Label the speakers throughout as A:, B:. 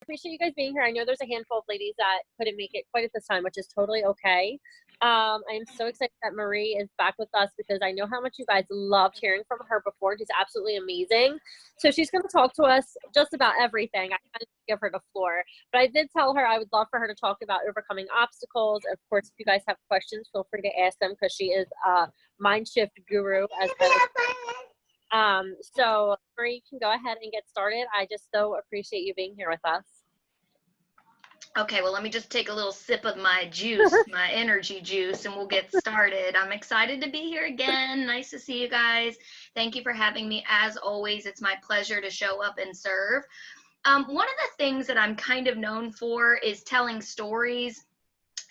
A: appreciate you guys being here. I know there's a handful of ladies that couldn't make it quite at this time, which is totally okay. I am so excited that Marie is back with us because I know how much you guys loved hearing from her before. She's absolutely amazing. So she's going to talk to us just about everything. I kind of give her the floor, but I did tell her I would love for her to talk about overcoming obstacles. Of course, if you guys have questions, feel free to ask them because she is a mind shift guru as I like. So Marie, you can go ahead and get started. I just so appreciate you being here with us.
B: Okay, well, let me just take a little sip of my juice, my energy juice, and we'll get started. I'm excited to be here again. Nice to see you guys. Thank you for having me. As always, it's my pleasure to show up and serve. One of the things that I'm kind of known for is telling stories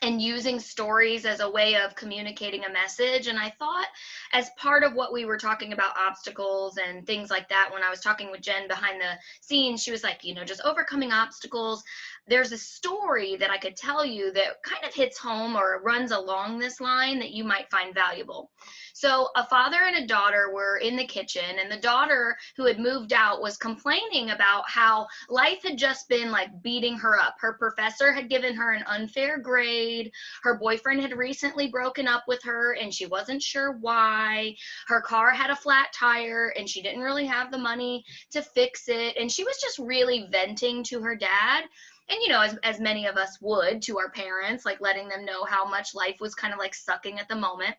B: and using stories as a way of communicating a message. And I thought, as part of what we were talking about, obstacles and things like that, when I was talking with Jen behind the scenes, she was like, just overcoming obstacles. There's a story that I could tell you that kind of hits home or runs along this line that you might find valuable. So a father and a daughter were in the kitchen, and the daughter, who had moved out, was complaining about how life had just been like beating her up. Her professor had given her an unfair grade. Her boyfriend had recently broken up with her and she wasn't sure why. Her car had a flat tire and she didn't really have the money to fix it. And she was just really venting to her dad. And, as many of us would to our parents, like letting them know how much life was kind of like sucking at the moment.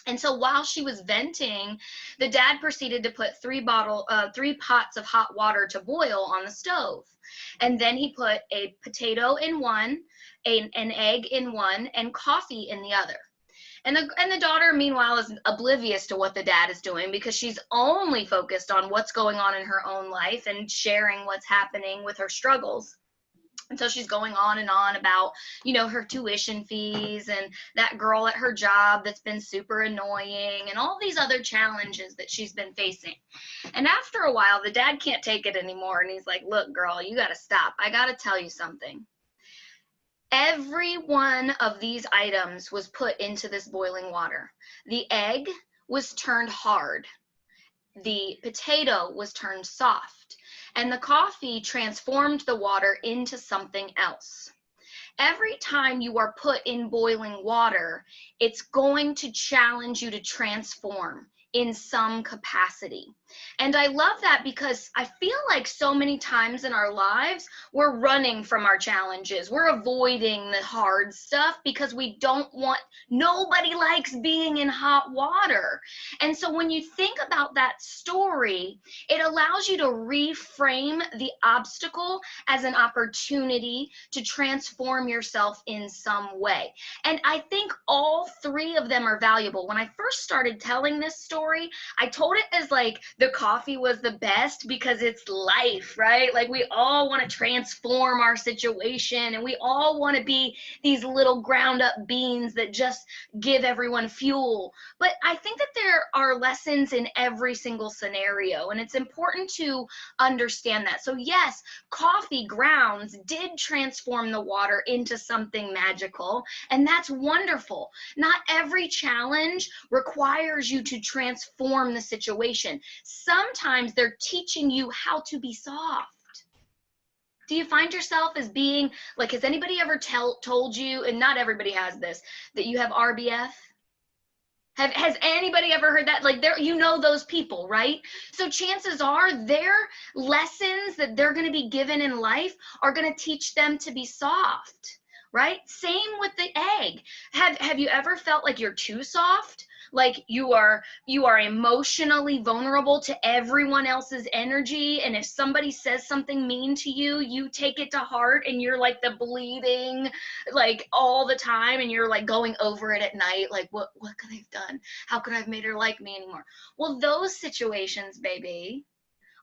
B: And so while she was venting, the dad proceeded to put three pots of hot water to boil on the stove. And then he put a potato in one, an egg in one, and coffee in the other. And the daughter, meanwhile, is oblivious to what the dad is doing because she's only focused on what's going on in her own life and sharing what's happening with her struggles. And so she's going on and on about, her tuition fees and that girl at her job that's been super annoying and all these other challenges that she's been facing. And after a while, the dad can't take it anymore. And he's like, look, girl, you got to stop. I got to tell you something. Every one of these items was put into this boiling water. The egg was turned hard. The potato was turned soft. And the coffee transformed the water into something else. Every time you are put in boiling water, it's going to challenge you to transform in some capacity. And I love that because I feel like so many times in our lives, we're running from our challenges. We're avoiding the hard stuff because nobody likes being in hot water. And so when you think about that story, it allows you to reframe the obstacle as an opportunity to transform yourself in some way. And I think all three of them are valuable. When I first started telling this story, I told it as like the coffee was the best because it's life, right? Like we all want to transform our situation and we all want to be these little ground up beans that just give everyone fuel. But I think that there are lessons in every single scenario, and it's important to understand that. So yes, coffee grounds did transform the water into something magical, and that's wonderful. Not every challenge requires you to transform the situation. Sometimes they're teaching you how to be soft. Do you find yourself as being like, has anybody ever told you, and not everybody has this, that you have RBF? Has anybody ever heard that? Like, those people, right? So chances are their lessons that they're going to be given in life are going to teach them to be soft, right? Same with the egg. Have you ever felt like you're too soft? Like you are emotionally vulnerable to everyone else's energy, and if somebody says something mean to you, you take it to heart and you're like the bleeding like all the time, and you're like going over it at night like what could I have done? How could I have made her like me anymore? Well, those situations, baby,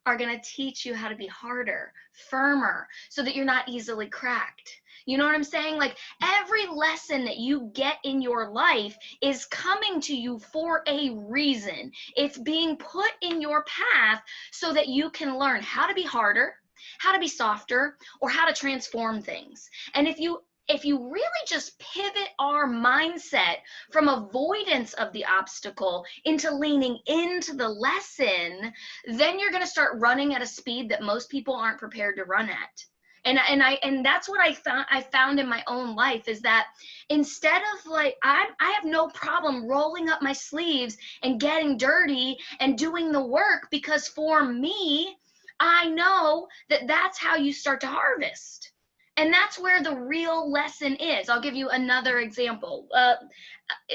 B: are going to teach you how to be harder, firmer, so that you're not easily cracked. You know what I'm saying? Like every lesson that you get in your life is coming to you for a reason. It's being put in your path so that you can learn how to be harder, how to be softer, or how to transform things. And if you really just pivot our mindset from avoidance of the obstacle into leaning into the lesson, then you're going to start running at a speed that most people aren't prepared to run at. And that's what I found in my own life, is that instead of like, I have no problem rolling up my sleeves and getting dirty and doing the work, because for me, I know that that's how you start to harvest. And that's where the real lesson is. I'll give you another example.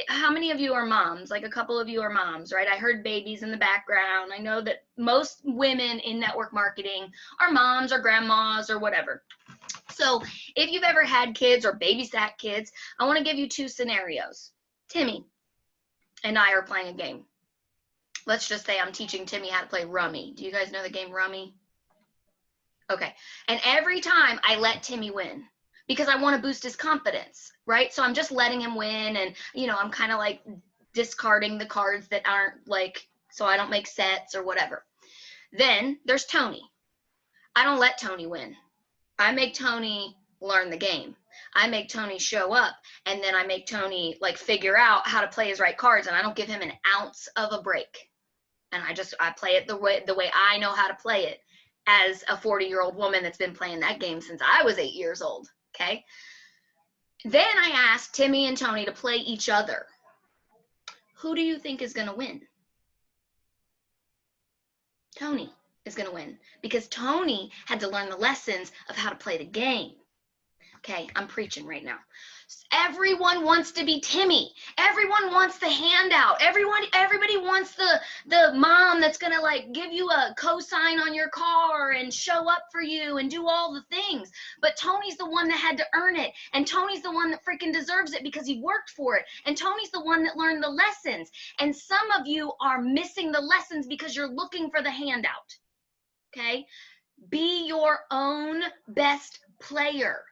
B: How many of you are moms? Like a couple of you are moms, right? I heard babies in the background. I know that most women in network marketing are moms or grandmas or whatever. So if you've ever had kids or babysat kids, I want to give you two scenarios. Timmy and I are playing a game. Let's just say I'm teaching Timmy how to play rummy. Do you guys know the game rummy? Okay. And every time I let Timmy win, because I want to boost his confidence, right? So I'm just letting him win, and I'm kind of like discarding the cards that aren't like, so I don't make sets or whatever. Then there's Tony. I don't let Tony win. I make Tony learn the game. I make Tony show up, and then I make Tony like figure out how to play his right cards, and I don't give him an ounce of a break. And I play it the way I know how to play it, as a 40-year-old woman that's been playing that game since I was 8 years old. Okay. Then I asked Timmy and Tony to play each other. Who do you think is going to win? Tony is going to win, because Tony had to learn the lessons of how to play the game. Okay, I'm preaching right now. Everyone wants to be Timmy. Everyone wants the handout. Everybody wants the mom that's gonna like give you a cosign on your car and show up for you and do all the things. But Tony's the one that had to earn it, and Tony's the one that freaking deserves it because he worked for it, and Tony's the one that learned the lessons. And some of you are missing the lessons because you're looking for the handout. Okay? Be your own best player.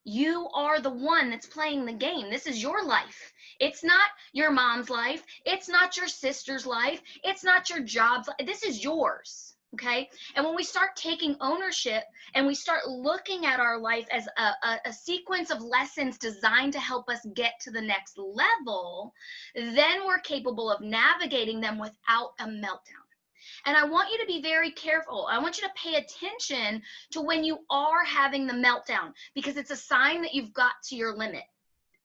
B: You are the one that's playing the game. This is your life. It's not your mom's life. It's not your sister's life. It's not your job's life. This is yours. Okay? And when we start taking ownership and we start looking at our life as a sequence of lessons designed to help us get to the next level, then we're capable of navigating them without a meltdown. And I want you to be very careful. I want you to pay attention to when you are having the meltdown, because it's a sign that you've got to your limit,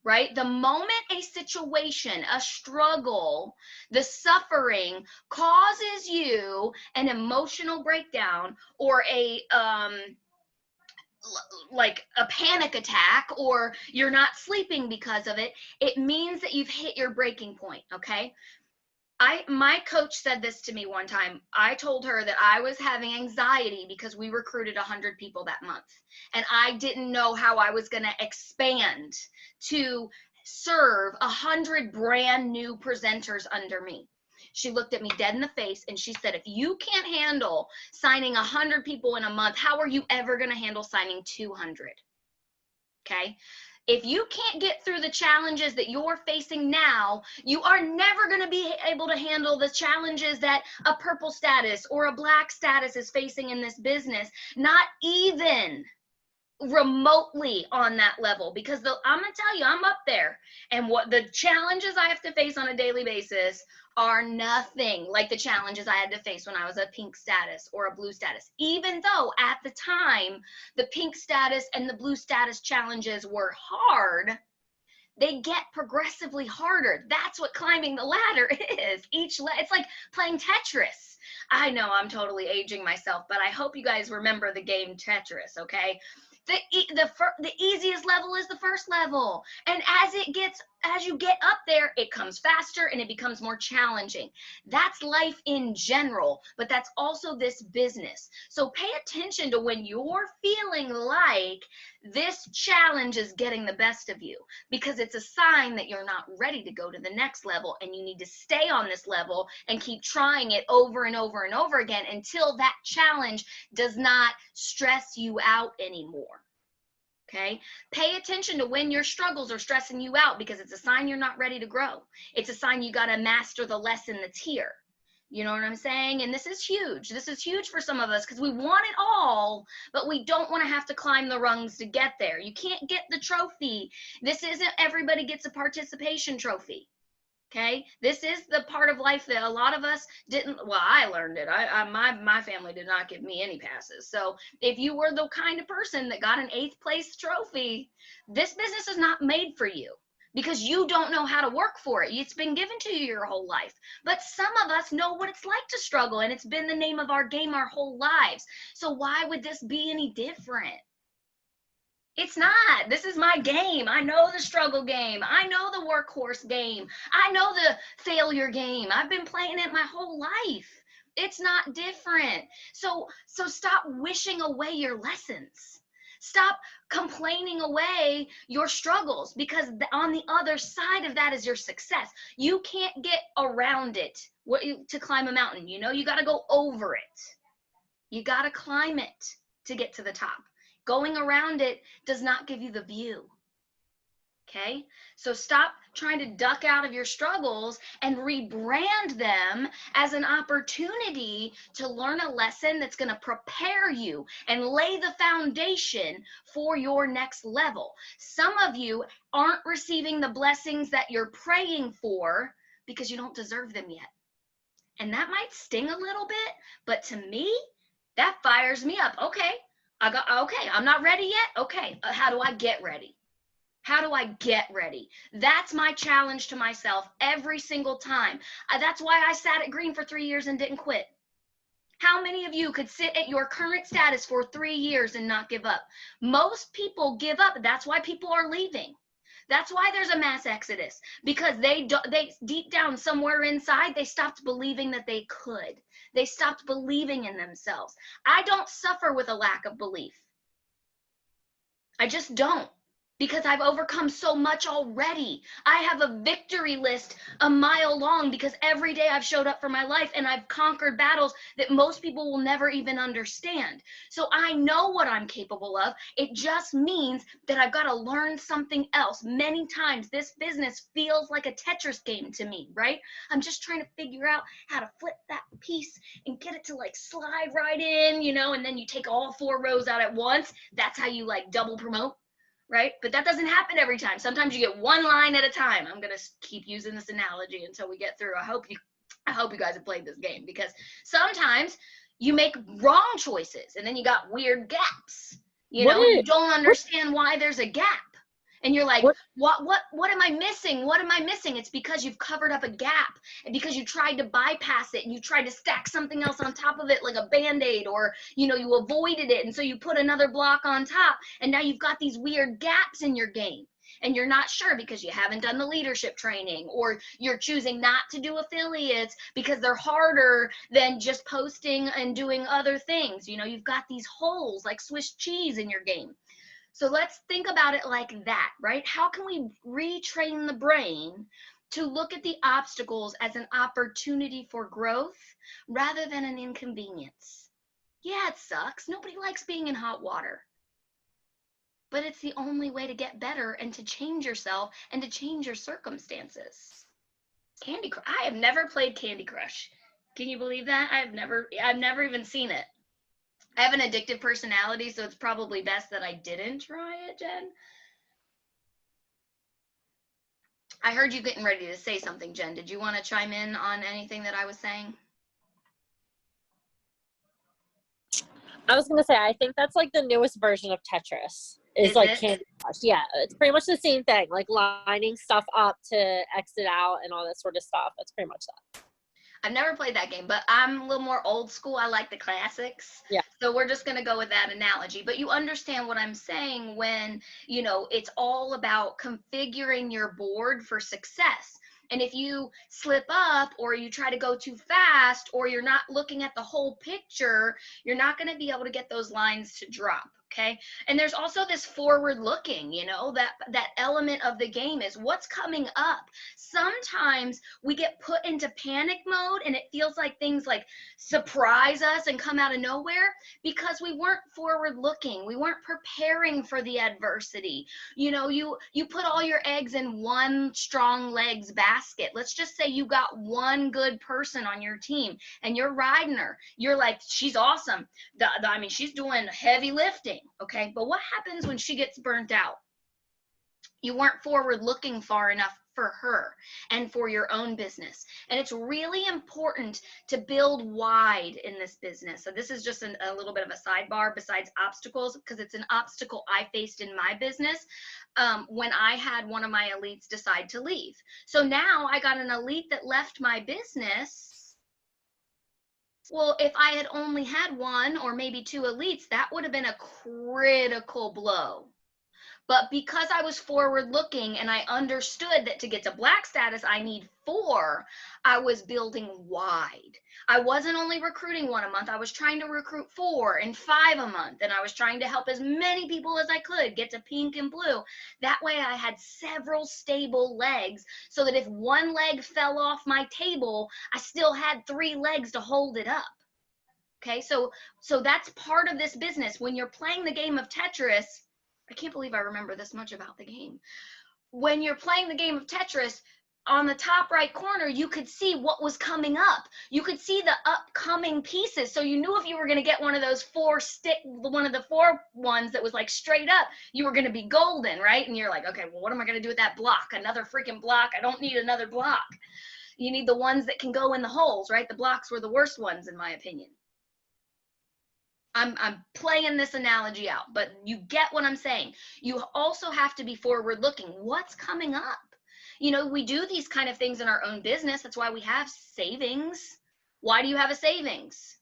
B: right? The moment a situation, a struggle, the suffering causes you an emotional breakdown or like a panic attack, or you're not sleeping because of it, it means that you've hit your breaking point, okay? My coach said this to me one time. I told her that I was having anxiety because we recruited 100 people that month, and I didn't know how I was going to expand to serve 100 brand new presenters under me. She looked at me dead in the face and she said, if you can't handle signing 100 people in a month, how are you ever going to handle signing 200? Okay. If you can't get through the challenges that you're facing now, you are never going to be able to handle the challenges that a purple status or a black status is facing in this business, not even remotely on that level, because I'm going to tell you, I'm up there, and what the challenges I have to face on a daily basis are nothing like the challenges I had to face when I was a pink status or a blue status, even though at the time the pink status and the blue status challenges were hard. They get progressively harder. That's what climbing the ladder is. It's like playing Tetris. I know I'm totally aging myself, but I hope you guys remember the game Tetris, okay? The easiest level is the first level, and as you get up there, it comes faster and it becomes more challenging. That's life in general, but that's also this business. So pay attention to when you're feeling like this challenge is getting the best of you, because it's a sign that you're not ready to go to the next level, and you need to stay on this level and keep trying it over and over and over again until that challenge does not stress you out anymore. Okay? Pay attention to when your struggles are stressing you out, because it's a sign you're not ready to grow. It's a sign you got to master the lesson that's here. You know what I'm saying? And this is huge. This is huge for some of us, because we want it all, but we don't want to have to climb the rungs to get there. You can't get the trophy. This isn't everybody gets a participation trophy. Okay, this is the part of life that a lot of us didn't. Well, I learned it. My family did not give me any passes. So if you were the kind of person that got an 8th place trophy, this business is not made for you because you don't know how to work for it. It's been given to you your whole life. But some of us know what it's like to struggle, and it's been the name of our game our whole lives. So why would this be any different? It's not. This is my game. I know the struggle game. I know the workhorse game. I know the failure game. I've been playing it my whole life. It's not different. So stop wishing away your lessons. Stop complaining away your struggles, because on the other side of that is your success. You can't get around it to climb a mountain. You got to go over it. You got to climb it to get to the top. Going around it does not give you the view. Okay? So stop trying to duck out of your struggles and rebrand them as an opportunity to learn a lesson that's going to prepare you and lay the foundation for your next level. Some of you aren't receiving the blessings that you're praying for because you don't deserve them yet. And that might sting a little bit, but to me, that fires me up. Okay, I'm not ready yet. Okay, how do I get ready? How do I get ready? That's my challenge to myself every single time. That's why I sat at Green for 3 years and didn't quit. How many of you could sit at your current status for 3 years and not give up? Most people give up. That's why people are leaving. That's why there's a mass exodus, because they deep down somewhere inside, they stopped believing that they could. They stopped believing in themselves. I don't suffer with a lack of belief. I just don't, because I've overcome so much already. I have a victory list a mile long because every day I've showed up for my life and I've conquered battles that most people will never even understand. So I know what I'm capable of. It just means that I've got to learn something else. Many times this business feels like a Tetris game to me, right? I'm just trying to figure out how to flip that piece and get it to like slide right in, and then you take all 4 rows out at once. That's how you like double promote. Right? But that doesn't happen every time. Sometimes you get one line at a time. I'm going to keep using this analogy until we get through. I hope you guys have played this game, because sometimes you make wrong choices and then you got weird gaps, and you don't understand why there's a gap. And you're like, what am I missing? What am I missing? It's because you've covered up a gap, and because you tried to bypass it and you tried to stack something else on top of it like a Band-Aid, or, you avoided it. And so you put another block on top, and now you've got these weird gaps in your game. And you're not sure because you haven't done the leadership training, or you're choosing not to do affiliates because they're harder than just posting and doing other things. You've got these holes like Swiss cheese in your game. So let's think about it like that, right? How can we retrain the brain to look at the obstacles as an opportunity for growth rather than an inconvenience? Yeah, it sucks. Nobody likes being in hot water. But it's the only way to get better and to change yourself and to change your circumstances. Candy Crush. I have never played Candy Crush. Can you believe that? I've never even seen it. I have an addictive personality, so it's probably best that I didn't try it, Jen. I heard you getting ready to say something, Jen. Did you want to chime in on anything that I was saying?
A: I was going to say, I think that's like the newest version of Tetris. Is like Candy Crush. Yeah, it's pretty much the same thing, like lining stuff up to exit out and all that sort of stuff. It's pretty much that.
B: I've never played that game, but I'm a little more old school. I like the classics.
A: Yeah.
B: So we're just going to go with that analogy. But you understand what I'm saying when, it's all about configuring your board for success. And if you slip up, or you try to go too fast, or you're not looking at the whole picture, you're not going to be able to get those lines to drop. Okay. And there's also this forward looking, that element of the game is what's coming up. Sometimes we get put into panic mode and it feels like things like surprise us and come out of nowhere because we weren't forward looking. We weren't preparing for the adversity. You put all your eggs in one strong legs basket. Let's just say you got one good person on your team and you're riding her. You're like, she's awesome. She's doing heavy lifting. Okay. But what happens when she gets burnt out? You weren't forward looking far enough for her and for your own business. And it's really important to build wide in this business. So this is just a little bit of a sidebar besides obstacles, because it's an obstacle I faced in my business when I had one of my elites decide to leave. So now I got an elite that left my business. Well, if I had only had one or maybe two elites, that would have been a critical blow. But because I was forward looking and I understood that to get to black status, I need 4, I was building wide. I wasn't only recruiting 1 a month. I was trying to recruit 4 and 5 a month. And I was trying to help as many people as I could get to pink and blue. That way I had several stable legs so that if one leg fell off my table, I still had 3 legs to hold it up. Okay, so that's part of this business. When you're playing the game of Tetris, I can't believe I remember this much about the game. When you're playing the game of Tetris, on the top right corner, you could see what was coming up. You could see the upcoming pieces. So you knew if you were going to get one of those 4 one of the 4 ones that was like straight up, you were going to be golden, right? And you're like, okay, well, what am I going to do with that block? Another freaking block. I don't need another block. You need the ones that can go in the holes, right? The blocks were the worst ones, in my opinion. I'm playing this analogy out, but you get what I'm saying. You also have to be forward looking. What's coming up? You know, we do these kind of things in our own business. That's why we have savings. Why do you have a savings?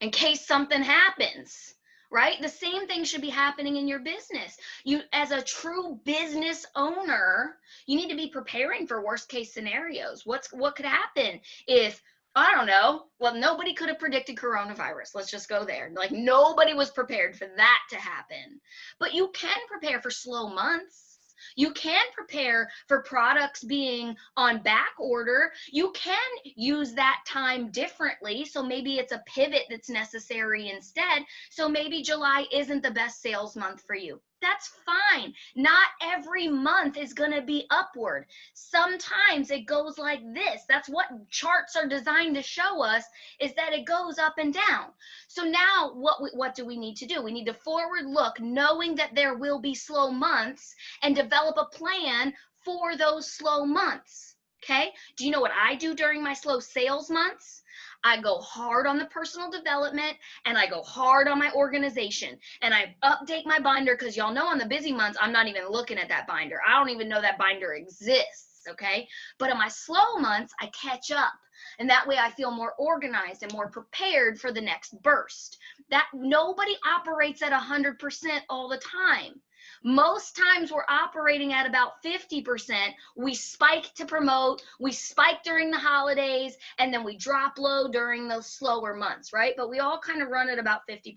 B: In case something happens, right? The same thing should be happening in your business. You, as a true business owner, you need to be preparing for worst case scenarios. What could happen if, I don't know. Well, nobody could have predicted coronavirus. Let's just go there. Like, nobody was prepared for that to happen. But you can prepare for slow months. You can prepare for products being on back order. You can use that time differently. So maybe it's a pivot that's necessary instead. So maybe July isn't the best sales month for you. That's fine. Not every month is going to be upward. Sometimes it goes like this. That's what charts are designed to show us, is that it goes up and down. So now what do we need to do? We need to forward look, knowing that there will be slow months, and develop a plan for those slow months. Okay? Do you know what I do during my slow sales months? I go hard on the personal development, and I go hard on my organization, and I update my binder, because y'all know on the busy months, I'm not even looking at that binder. I don't even know that binder exists, okay? But in my slow months, I catch up, and that way I feel more organized and more prepared for the next burst. That nobody operates at 100% all the time. Most times we're operating at about 50%. We spike to promote, we spike during the holidays, and then we drop low during those slower months, right? But we all kind of run at about 50%.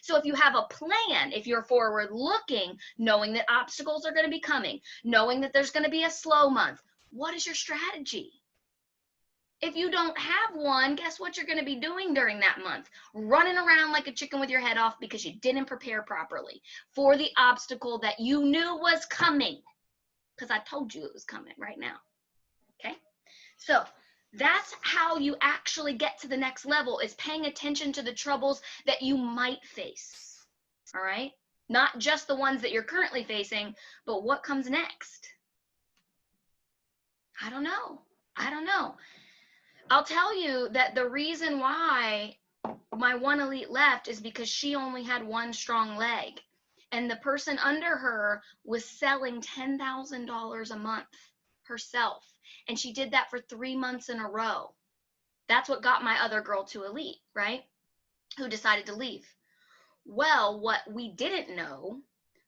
B: So if you have a plan, if you're forward looking, knowing that obstacles are going to be coming, knowing that there's going to be a slow month, what is your strategy? If you don't have one, guess what you're going to be doing during that month? Running around like a chicken with your head off because you didn't prepare properly for the obstacle that you knew was coming. Because I told you it was coming right now. Okay? So that's how you actually get to the next level, is paying attention to the troubles that you might face. All right? Not just the ones that you're currently facing, but what comes next. I don't know. I'll tell you that the reason why my one elite left is because she only had one strong leg, and the person under her was selling $10,000 a month herself, and she did that for 3 months in a row. That's what got my other girl to elite, right? Who decided to leave. Well, what we didn't know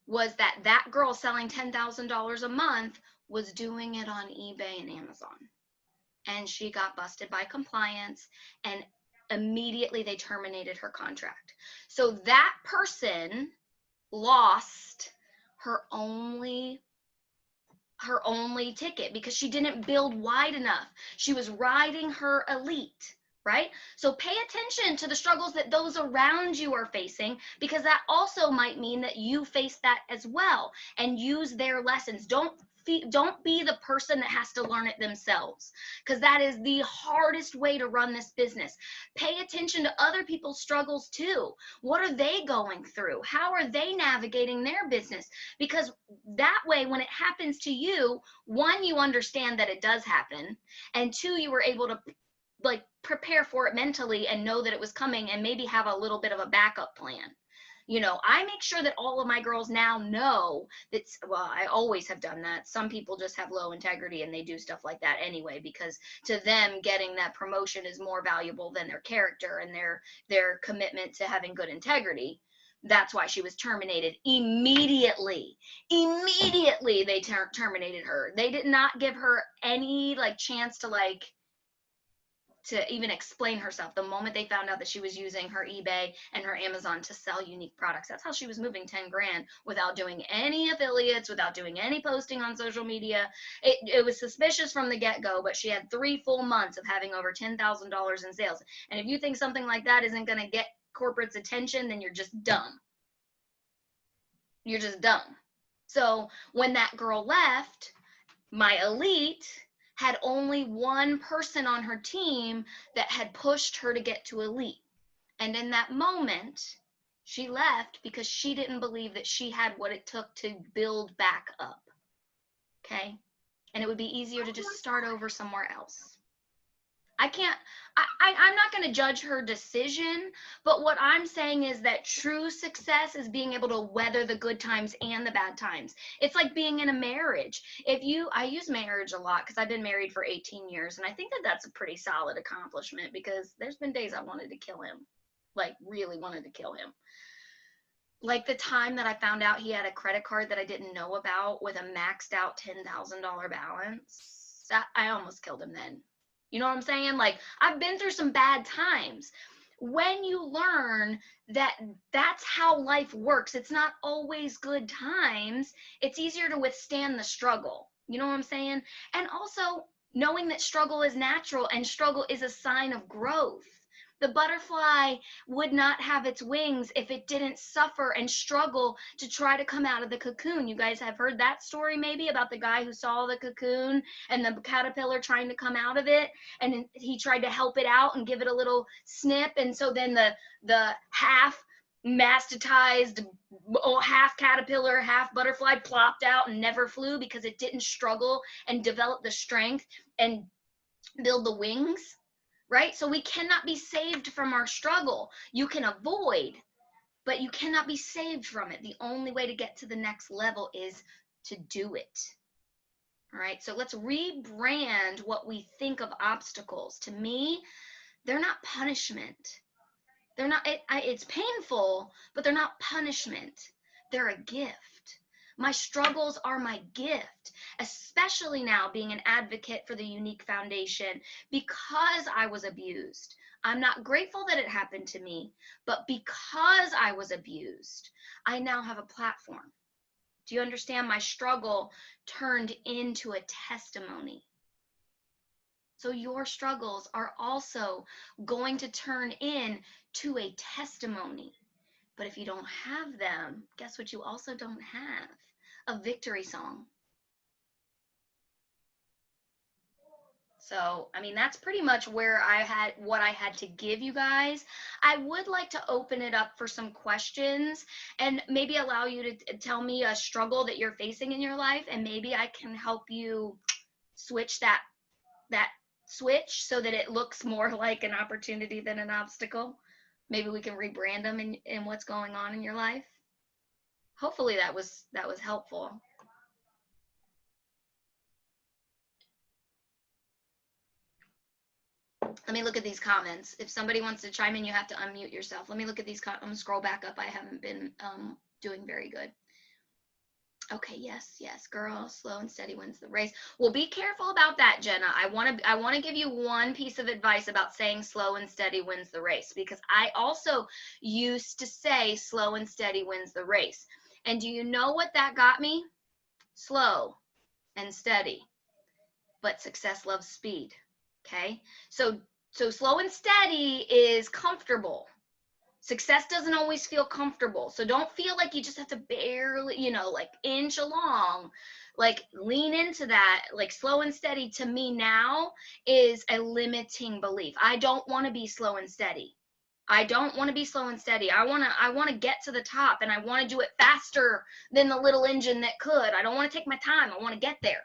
B: was that that girl selling $10,000 a month was doing it on eBay and Amazon. And she got busted by compliance, and immediately they terminated her contract. So that person lost her only ticket because she didn't build wide enough. She was riding her elite, right? So pay attention to the struggles that those around you are facing, because that also might mean that you face that as well, and use their lessons. Don't be the person that has to learn it themselves, because that is the hardest way to run this business. Pay attention to other people's struggles too. What are they going through? How are they navigating their business? Because that way, when it happens to you, one, you understand that it does happen, and two, you were able to like prepare for it mentally and know that it was coming, and maybe have a little bit of a backup plan. You know, I make sure that all of my girls now know that, well, I always have done that. Some people just have low integrity and they do stuff like that anyway, because to them getting that promotion is more valuable than their character and their commitment to having good integrity. That's why she was terminated immediately. Immediately they terminated her. They did not give her any like chance to even explain herself. The moment they found out that she was using her eBay and her Amazon to sell unique products, that's how she was moving 10 grand without doing any affiliates, without doing any posting on social media. It was suspicious from the get-go, but she had 3 full months of having over $10,000 in sales. And if you think something like that isn't going to get corporate's attention, then you're just dumb. You're just dumb. So when that girl left, my elite had only one person on her team that had pushed her to get to elite. And in that moment, she left because she didn't believe that she had what it took to build back up. Okay? And it would be easier to just start over somewhere else. I'm not going to judge her decision, but what I'm saying is that true success is being able to weather the good times and the bad times. It's like being in a marriage. I use marriage a lot because I've been married for 18 years, and I think that that's a pretty solid accomplishment, because there's been days I wanted to kill him, like really wanted to kill him. Like the time that I found out he had a credit card that I didn't know about with a maxed out $10,000 balance, I almost killed him then. You know what I'm saying? Like, I've been through some bad times. When you learn that that's how life works, it's not always good times, it's easier to withstand the struggle. You know what I'm saying? And also knowing that struggle is natural and struggle is a sign of growth. The butterfly would not have its wings if it didn't suffer and struggle to try to come out of the cocoon. You guys have heard that story maybe about the guy who saw the cocoon and the caterpillar trying to come out of it, and he tried to help it out and give it a little snip, and so then the half mastitized, half caterpillar, half butterfly plopped out and never flew because it didn't struggle and develop the strength and build the wings. Right? So we cannot be saved from our struggle. You can avoid, but you cannot be saved from it. The only way to get to the next level is to do it. All right? So let's rebrand what we think of obstacles. To me, they're not punishment. They're not, it's painful, but they're not punishment. They're a gift. My struggles are my gift, especially now being an advocate for the Unique Foundation, because I was abused. I'm not grateful that it happened to me, but because I was abused, I now have a platform. Do you understand? My struggle turned into a testimony. So your struggles are also going to turn into a testimony. But if you don't have them, guess what you also don't have? A victory song. So, I mean, that's pretty much where what I had to give you guys. I would like to open it up for some questions and maybe allow you to tell me a struggle that you're facing in your life, and maybe I can help you switch that switch so that it looks more like an opportunity than an obstacle. Maybe we can rebrand them in what's going on in your life. Hopefully that was helpful. Let me look at these comments. If somebody wants to chime in, you have to unmute yourself. Let me look at these I'm gonna scroll back up. I haven't been doing very good. Okay, yes, girl, slow and steady wins the race. Well, be careful about that, Jenna. I want to give you one piece of advice about saying slow and steady wins the race, because I also used to say slow and steady wins the race. And do you know what that got me? Slow and steady. But success loves speed. Okay? So So slow and steady is comfortable. Success doesn't always feel comfortable. So don't feel like you just have to barely, like inch along. Like lean into that. Like slow and steady to me now is a limiting belief. I don't want to be slow and steady. I don't want to be slow and steady. I want to get to the top, and I want to do it faster than the little engine that could. I don't want to take my time. I want to get there.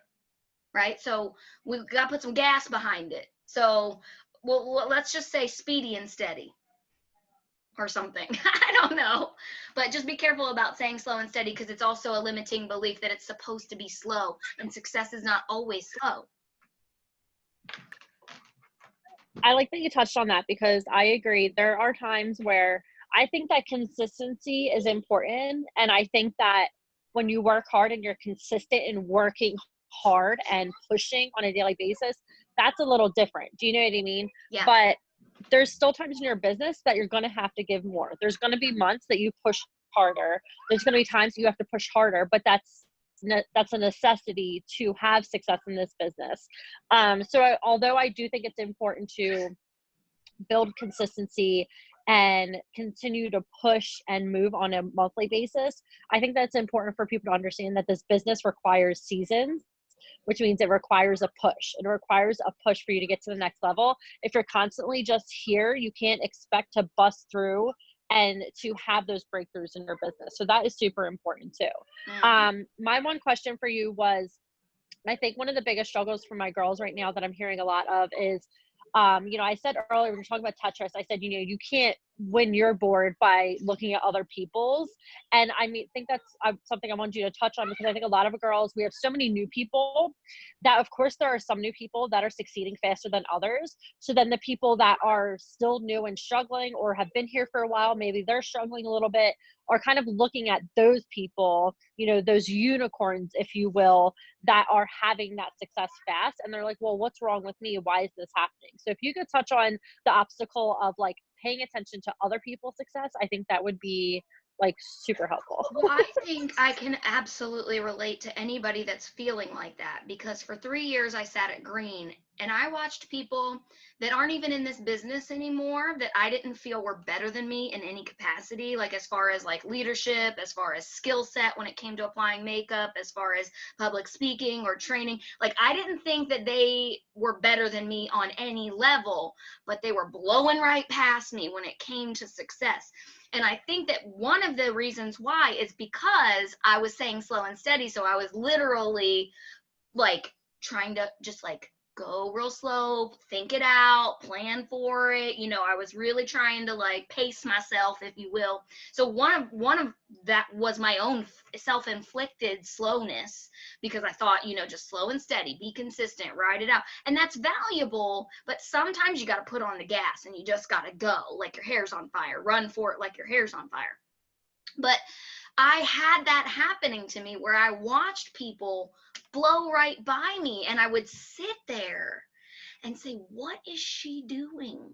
B: Right? So we've got to put some gas behind it. So well, let's just say speedy and steady or something. I don't know. But just be careful about saying slow and steady, because it's also a limiting belief that it's supposed to be slow, and success is not always slow.
A: I like that you touched on that, because I agree. There are times where I think that consistency is important. And I think that when you work hard and you're consistent in working hard and pushing on a daily basis, that's a little different. Do you know what I mean?
B: Yeah.
A: But there's still times in your business that you're going to have to give more. There's going to be months that you push harder. There's going to be times you have to push harder, but that's a necessity to have success in this business. Although I do think it's important to build consistency and continue to push and move on a monthly basis, I think that's important for people to understand that this business requires seasons, which means it requires a push. It requires a push for you to get to the next level. If you're constantly just here, you can't expect to bust through and to have those breakthroughs in your business. So that is super important too. My one question for you was, I think one of the biggest struggles for my girls right now that I'm hearing a lot of is, I said earlier when we were talking about Tetris, I said, you can't win your board by looking at other people's. And think that's something I wanted you to touch on, because I think a lot of girls, we have so many new people that, of course, there are some new people that are succeeding faster than others. So then the people that are still new and struggling, or have been here for a while, maybe they're struggling a little bit, are kind of looking at those people, those unicorns, if you will, that are having that success fast. And they're like, well, what's wrong with me? Why is this happening? So if you could touch on the obstacle of like paying attention to other people's success, I think that would be like super helpful.
B: Well, I think I can absolutely relate to anybody that's feeling like that, because for 3 years I sat at Green and I watched people that aren't even in this business anymore that I didn't feel were better than me in any capacity, like as far as like leadership, as far as skill set when it came to applying makeup, as far as public speaking or training. Like I didn't think that they were better than me on any level, but they were blowing right past me when it came to success. And I think that one of the reasons why is because I was saying slow and steady. So I was literally like trying to just like go real slow, think it out, plan for it. I was really trying to like pace myself, if you will. So one of that was my own self-inflicted slowness, because I thought, just slow and steady, be consistent, ride it out. And that's valuable, but sometimes you got to put on the gas and you just got to go like your hair's on fire, run for it like your hair's on fire. But I had that happening to me where I watched people blow right by me, and I would sit there and say, what is she doing?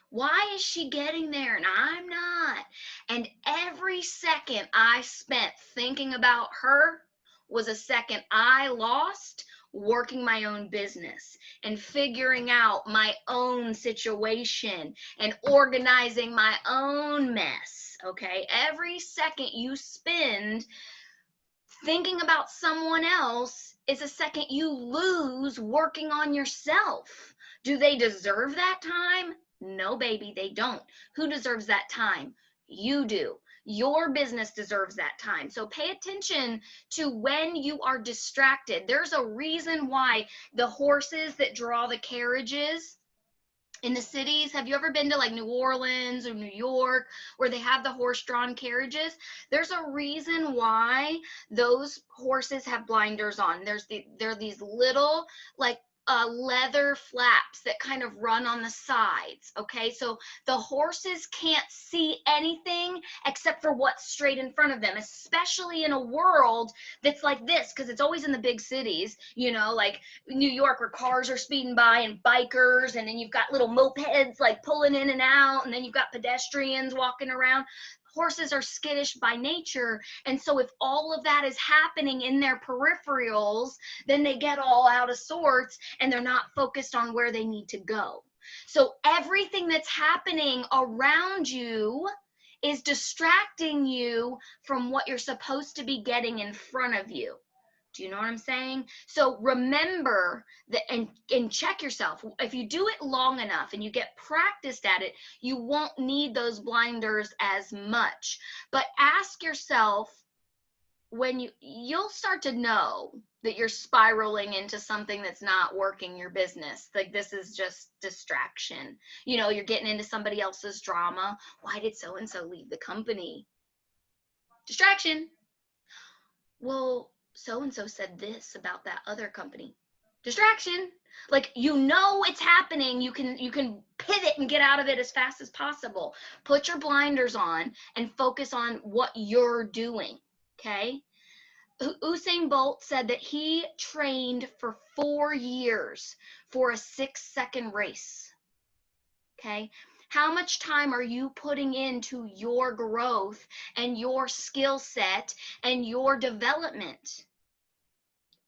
B: Why is she getting there and I'm not? And every second I spent thinking about her was a second I lost working my own business and figuring out my own situation and organizing my own mess. Okay. Every second you spend thinking about someone else is a second you lose working on yourself. Do they deserve that time? No, baby, they don't. Who deserves that time? You do. Your business deserves that time. So pay attention to when you are distracted. There's a reason why the horses that draw the carriages in the cities, have you ever been to like New Orleans or New York where they have the horse-drawn carriages? There's a reason why those horses have blinders on. There are these little like leather flaps that kind of run on the sides. Okay, so the horses can't see anything except for what's straight in front of them, especially in a world that's like this, because it's always in the big cities, like New York, where cars are speeding by and bikers, and then you've got little mopeds like pulling in and out, and then you've got pedestrians walking around. Horses are skittish by nature, and so if all of that is happening in their peripherals, then they get all out of sorts and they're not focused on where they need to go. So everything that's happening around you is distracting you from what you're supposed to be getting in front of you. Do you know what I'm saying? So remember that, and check yourself. If you do it long enough and you get practiced at it, you won't need those blinders as much. But ask yourself, when you'll start to know that you're spiraling into something that's not working your business. Like, this is just distraction. You know, you're getting into somebody else's drama. Why did so and so leave the company? Distraction. Well, so and so said this about that other company. Distraction. Like, you know it's happening. You can pivot and get out of it as fast as possible. Put your blinders on and focus on what you're doing. Okay? Usain Bolt said that he trained for 4 years for a 6-second race. Okay? How much time are you putting into your growth and your skill set and your development?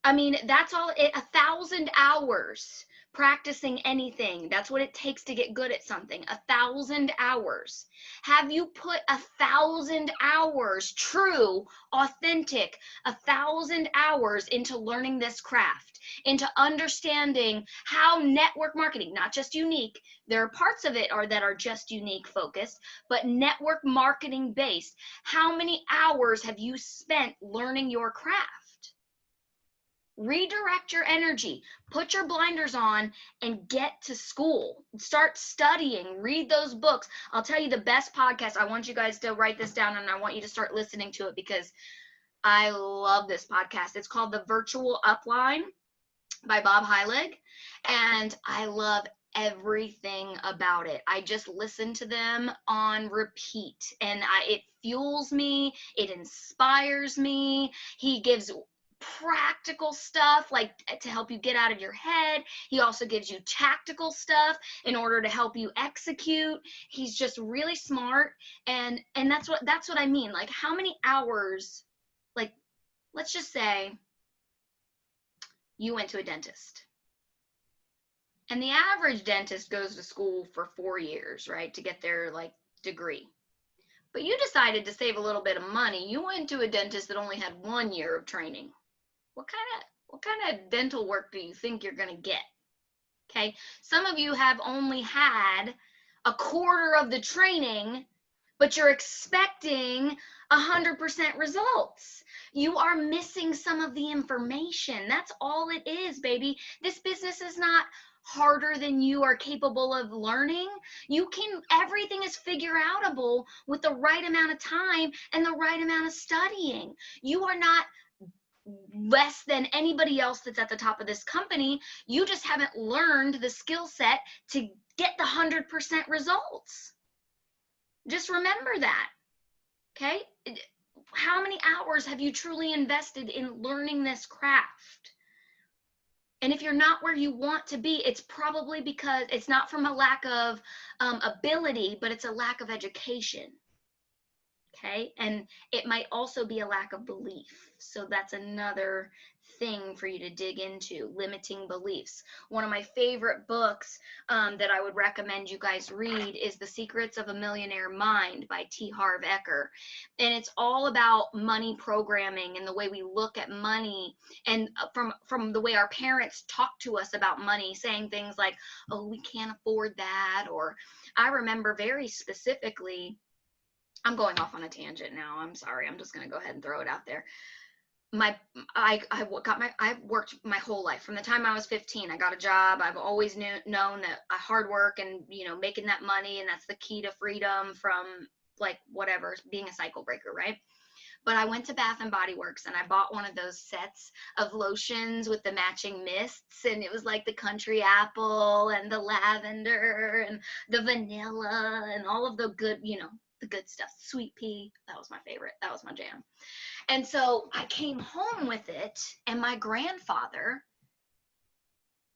B: I mean, that's all it, 1,000 hours practicing anything. That's what it takes to get good at something. 1,000 hours. Have you put 1,000 hours, true, authentic, 1,000 hours into learning this craft, into understanding how network marketing, not just unique, there are parts of it that are just unique focused, but network marketing based. How many hours have you spent learning your craft? Redirect your energy, put your blinders on, and get to school. Start studying, read those books. I'll tell you the best podcast. I want you guys to write this down, and I want you to start listening to it because I love this podcast. It's called The Virtual Upline by Bob Heilig, and I love everything about it. I just listen to them on repeat, and it fuels me, it inspires me. He gives practical stuff like to help you get out of your head. He also gives you tactical stuff in order to help you execute. He's just really smart, and that's what I mean. Like, how many hours, like, let's just say you went to a dentist. And the average dentist goes to school for 4 years, right, to get their like degree. But you decided to save a little bit of money. You went to a dentist that only had 1 year of training. What kind of dental work do you think you're going to get? Okay? Some of you have only had a quarter of the training, but you're expecting 100% results. You are missing some of the information. That's all it is, baby. This business is not harder than you are capable of learning. Everything is figure outable with the right amount of time and the right amount of studying. You are not less than anybody else that's at the top of this company. You just haven't learned the skill set to get the 100% results. Just remember that. Okay? How many hours have you truly invested in learning this craft? And if you're not where you want to be, it's probably because it's not from a lack of ability, but it's a lack of education. Okay? And it might also be a lack of belief. So that's another thing for you to dig into, limiting beliefs. One of my favorite books that I would recommend you guys read is The Secrets of a Millionaire Mind by T. Harv Eker. And it's all about money programming and the way we look at money, and from the way our parents talk to us about money, saying things like, oh, we can't afford that. Or I remember very specifically, I'm going off on a tangent now. I'm sorry. I'm just going to go ahead and throw it out there. I've worked my whole life. From the time I was 15, I got a job. I've always known that hard work and, making that money, and that's the key to freedom from like whatever, being a cycle breaker, right? But I went to Bath and Body Works and I bought one of those sets of lotions with the matching mists, and it was like the country apple and the lavender and the vanilla and all of the good, the good stuff. Sweet pea, that was my favorite. That was my jam. And so I came home with it, and my grandfather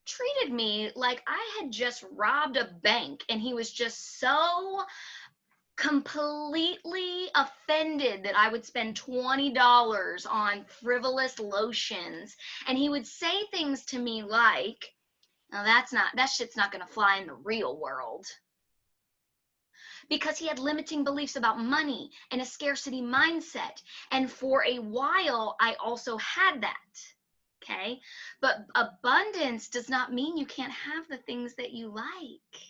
B: treated me like I had just robbed a bank, and he was just so completely offended that I would spend $20 on frivolous lotions. And he would say things to me like, Now that shit's not going to fly in the real world. Because he had limiting beliefs about money and a scarcity mindset. And for a while, I also had that. Okay? But abundance does not mean you can't have the things that you like.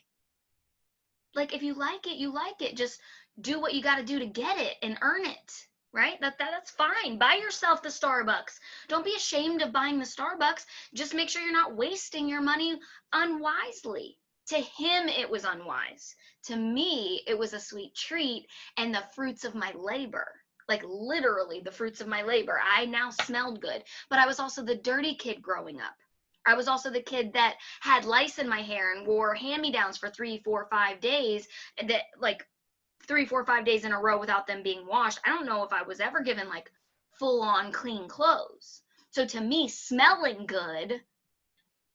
B: Like, if you like it, you like it. Just do what you got to do to get it and earn it. Right? That's fine. Buy yourself the Starbucks. Don't be ashamed of buying the Starbucks. Just make sure you're not wasting your money unwisely. To him, it was unwise. To me, it was a sweet treat and the fruits of my labor. Like, literally the fruits of my labor. I now smelled good, but I was also the dirty kid growing up. I was also the kid that had lice in my hair and wore hand-me-downs for 3, 4, 5 days, that, like, 3, 4, 5 days in a row without them being washed. I don't know if I was ever given like full on clean clothes. So to me, smelling good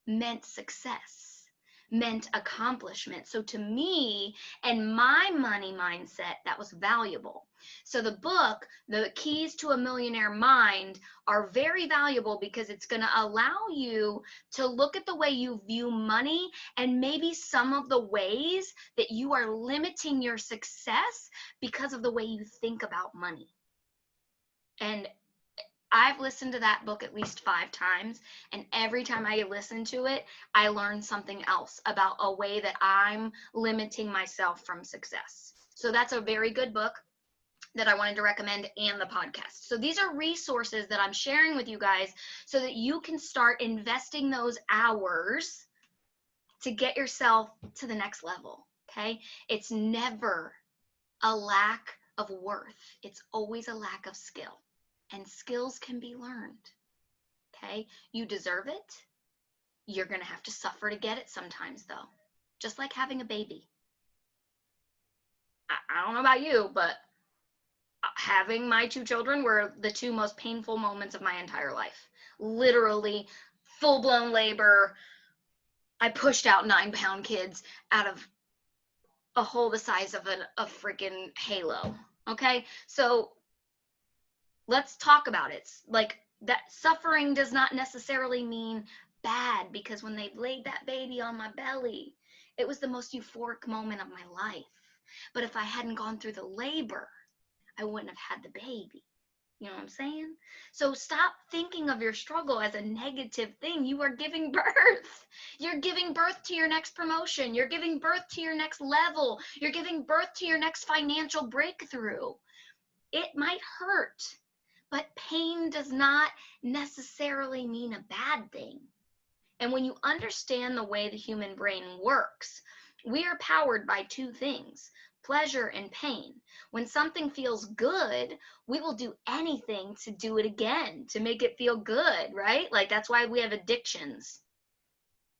B: meant success, meant accomplishment. So to me and my money mindset, that was valuable. So the book, The Keys to a Millionaire Mind, are very valuable because it's going to allow you to look at the way you view money and maybe some of the ways that you are limiting your success because of the way you think about money. And I've listened to that book at least 5 times, and every time I listen to it, I learn something else about a way that I'm limiting myself from success. So that's a very good book that I wanted to recommend, and the podcast. So these are resources that I'm sharing with you guys so that you can start investing those hours to get yourself to the next level, okay? It's never a lack of worth. It's always a lack of skill. And skills can be learned, okay? You deserve it. You're going to have to suffer to get it sometimes, though. Just like having a baby. I don't know about you, but having my 2 children were the 2 most painful moments of my entire life. Literally, full-blown labor. I pushed out 9-pound kids out of a hole the size of a freaking halo, okay? So let's talk about it. Like, that suffering does not necessarily mean bad, because when they laid that baby on my belly, it was the most euphoric moment of my life. But if I hadn't gone through the labor, I wouldn't have had the baby. You know what I'm saying? So stop thinking of your struggle as a negative thing. You are giving birth. You're giving birth to your next promotion. You're giving birth to your next level. You're giving birth to your next financial breakthrough. It might hurt, but pain does not necessarily mean a bad thing. And when you understand the way the human brain works, we are powered by 2 things, pleasure and pain. When something feels good, we will do anything to do it again, to make it feel good, right? Like, that's why we have addictions.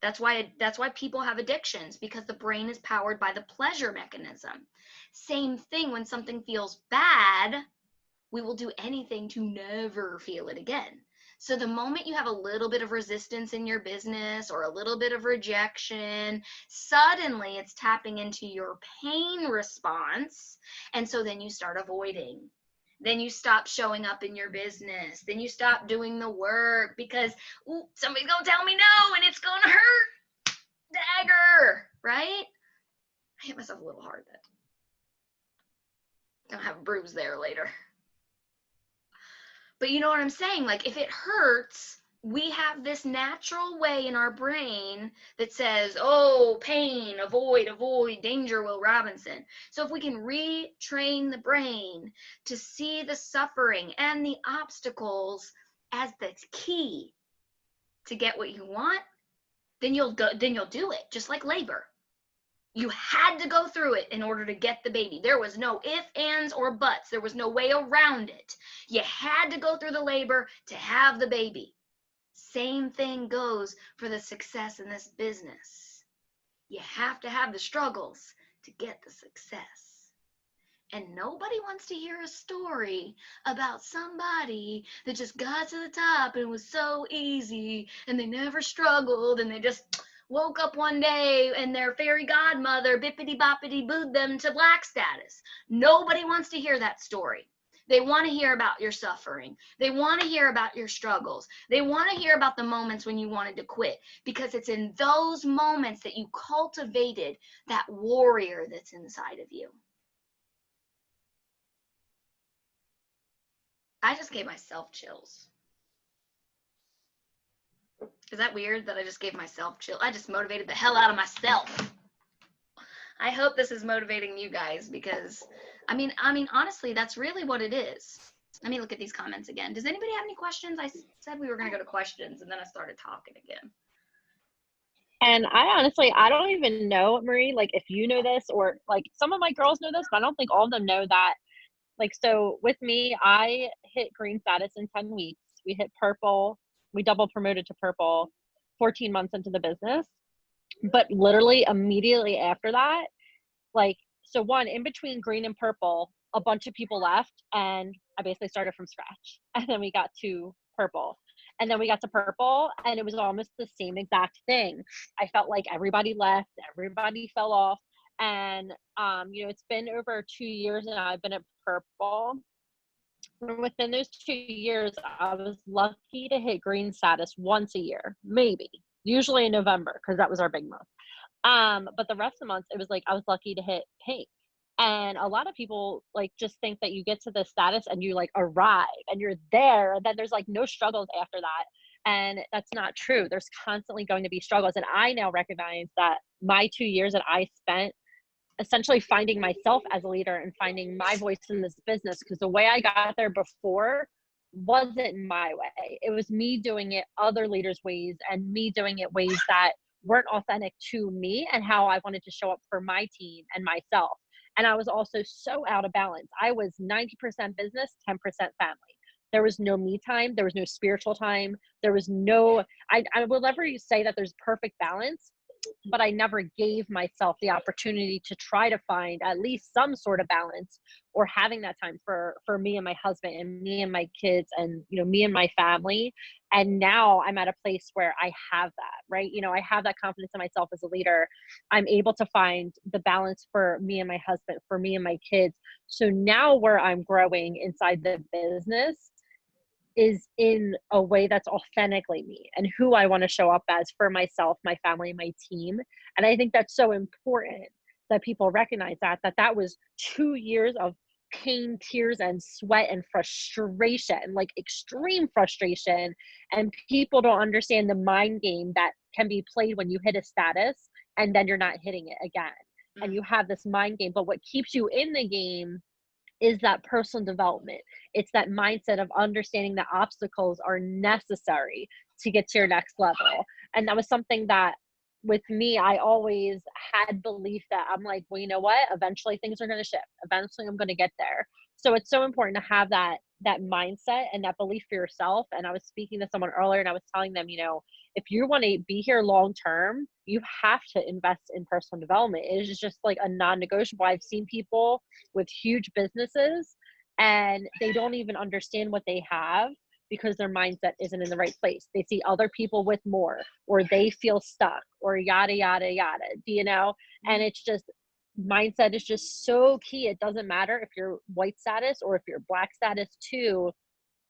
B: That's why people have addictions, because the brain is powered by the pleasure mechanism. Same thing when something feels bad, we will do anything to never feel it again. So the moment you have a little bit of resistance in your business or a little bit of rejection, suddenly it's tapping into your pain response. And so then you start avoiding. Then you stop showing up in your business. Then you stop doing the work because, ooh, somebody's going to tell me no and it's going to hurt. Dagger, right? I hit myself a little hard that. Gonna have a bruise there later. But you know what I'm saying? Like, if it hurts, we have this natural way in our brain that says, oh, pain, avoid, danger, Will Robinson. So if we can retrain the brain to see the suffering and the obstacles as the key to get what you want, then you'll do it, just like labor. You had to go through it in order to get the baby. There was no ifs, ands, or buts. There was no way around it. You had to go through the labor to have the baby. Same thing goes for the success in this business. You have to have the struggles to get the success. And nobody wants to hear a story about somebody that just got to the top and it was so easy and they never struggled and they just woke up one day and their fairy godmother bippity boppity booed them to black status. Nobody wants to hear that story. They want to hear about your suffering. They want to hear about your struggles. They want to hear about the moments when you wanted to quit, because it's in those moments that you cultivated that warrior that's inside of you. I just gave myself chills. Is that weird that I just gave myself chills? I just motivated the hell out of myself. I hope this is motivating you guys, because I mean, honestly, that's really what it is. Let me look at these comments again. Does anybody have any questions? I said we were going to go to questions, and then I started talking again.
A: And I don't even know, Marie, like if you know this, or like some of my girls know this, but I don't think all of them know that. Like, so with me, I hit green status in 10 weeks. We hit purple. We double promoted to purple 14 months into the business. But literally immediately after that, like, so one, in between green and purple, a bunch of people left, and I basically started from scratch. And then we got to purple. And then we got to purple, and it was almost the same exact thing. I felt like everybody left, everybody fell off. And it's been over 2 years and I've been at purple. And within those 2 years, I was lucky to hit green status once a year, maybe, usually in November, because that was our big month. But the rest of the months, it was like I was lucky to hit pink. And a lot of people like just think that you get to the status and you like arrive and you're there, and then there's like no struggles after that. And that's not true. There's constantly going to be struggles. And I now recognize that my 2 years that I spent essentially finding myself as a leader and finding my voice in this business, because the way I got there before wasn't my way. It was me doing it other leaders' ways, and me doing it ways that weren't authentic to me and how I wanted to show up for my team and myself. And I was also so out of balance. I was 90% business, 10% family. There was no me time. There was no spiritual time. There was no, I will never say that there's perfect balance, but I never gave myself the opportunity to try to find at least some sort of balance, or having that time for me and my husband and me and my kids and, me and my family. And now I'm at a place where I have that, right? I have that confidence in myself as a leader. I'm able to find the balance for me and my husband, for me and my kids. So now where I'm growing inside the business is in a way that's authentically me and who I want to show up as for myself, my family, my team. And I think that's so important that people recognize that was 2 years of pain, tears, and sweat and frustration, like extreme frustration. And people don't understand the mind game that can be played when you hit a status and then you're not hitting it again. And you have this mind game, but what keeps you in the game is that personal development. It's that mindset of understanding that obstacles are necessary to get to your next level. And that was something that with me, I always had belief that I'm like, well, you know what? Eventually things are going to shift. Eventually I'm going to get there. So it's so important to have that mindset and that belief for yourself. And I was speaking to someone earlier and I was telling them, if you want to be here long term, you have to invest in personal development. It is just like a non-negotiable. I've seen people with huge businesses and they don't even understand what they have because their mindset isn't in the right place. They see other people with more, or they feel stuck, or yada, yada, yada, and it's just, mindset is just so key. It doesn't matter if you're white status or if you're black status too.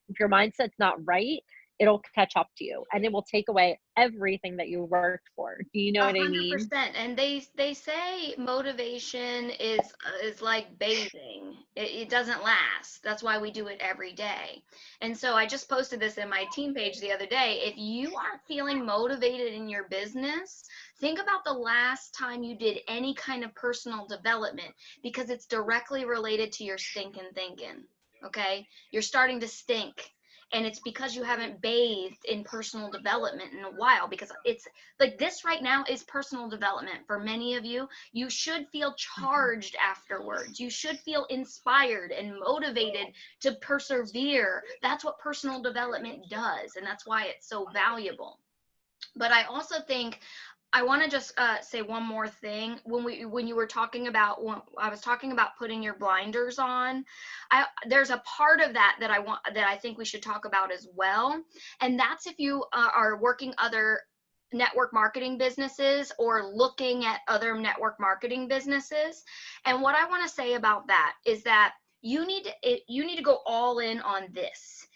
A: If your mindset's not right, it'll catch up to you and it will take away everything that you worked for. Do you know what I mean?
B: 100%. And they say motivation is like bathing. It doesn't last. That's why we do it every day. And so I just posted this in my team page the other day. If you aren't feeling motivated in your business, think about the last time you did any kind of personal development, because it's directly related to your stinking thinking. Okay? You're starting to stink. And it's because you haven't bathed in personal development in a while, because it's like this right now is personal development for many of you. You should feel charged afterwards. You should feel inspired and motivated to persevere. That's what personal development does. And that's why it's so valuable. But I also think I want to just say one more thing. When you were talking about, when I was talking about putting your blinders on, there's a part of that I think we should talk about as well. And that's if you are working other network marketing businesses or looking at other network marketing businesses. And what I want to say about that is that you need to go all in on this.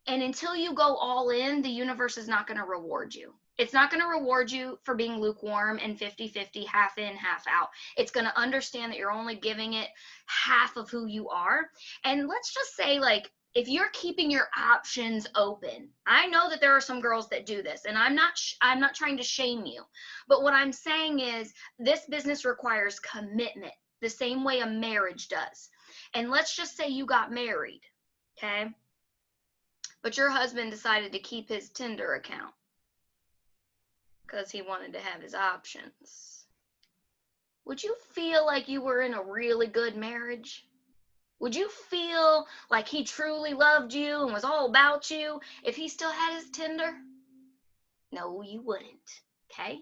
B: And until you go all in, the universe is not going to reward you. It's not going to reward you for being lukewarm and 50-50, half in, half out. It's going to understand that you're only giving it half of who you are. And let's just say, like, if you're keeping your options open, I know that there are some girls that do this, and I'm not trying to shame you. But what I'm saying is this business requires commitment, the same way a marriage does. And let's just say you got married, okay? But your husband decided to keep his Tinder account because he wanted to have his options. Would you feel like you were in a really good marriage? Would you feel like he truly loved you and was all about you if he still had his Tinder? No, you wouldn't, okay?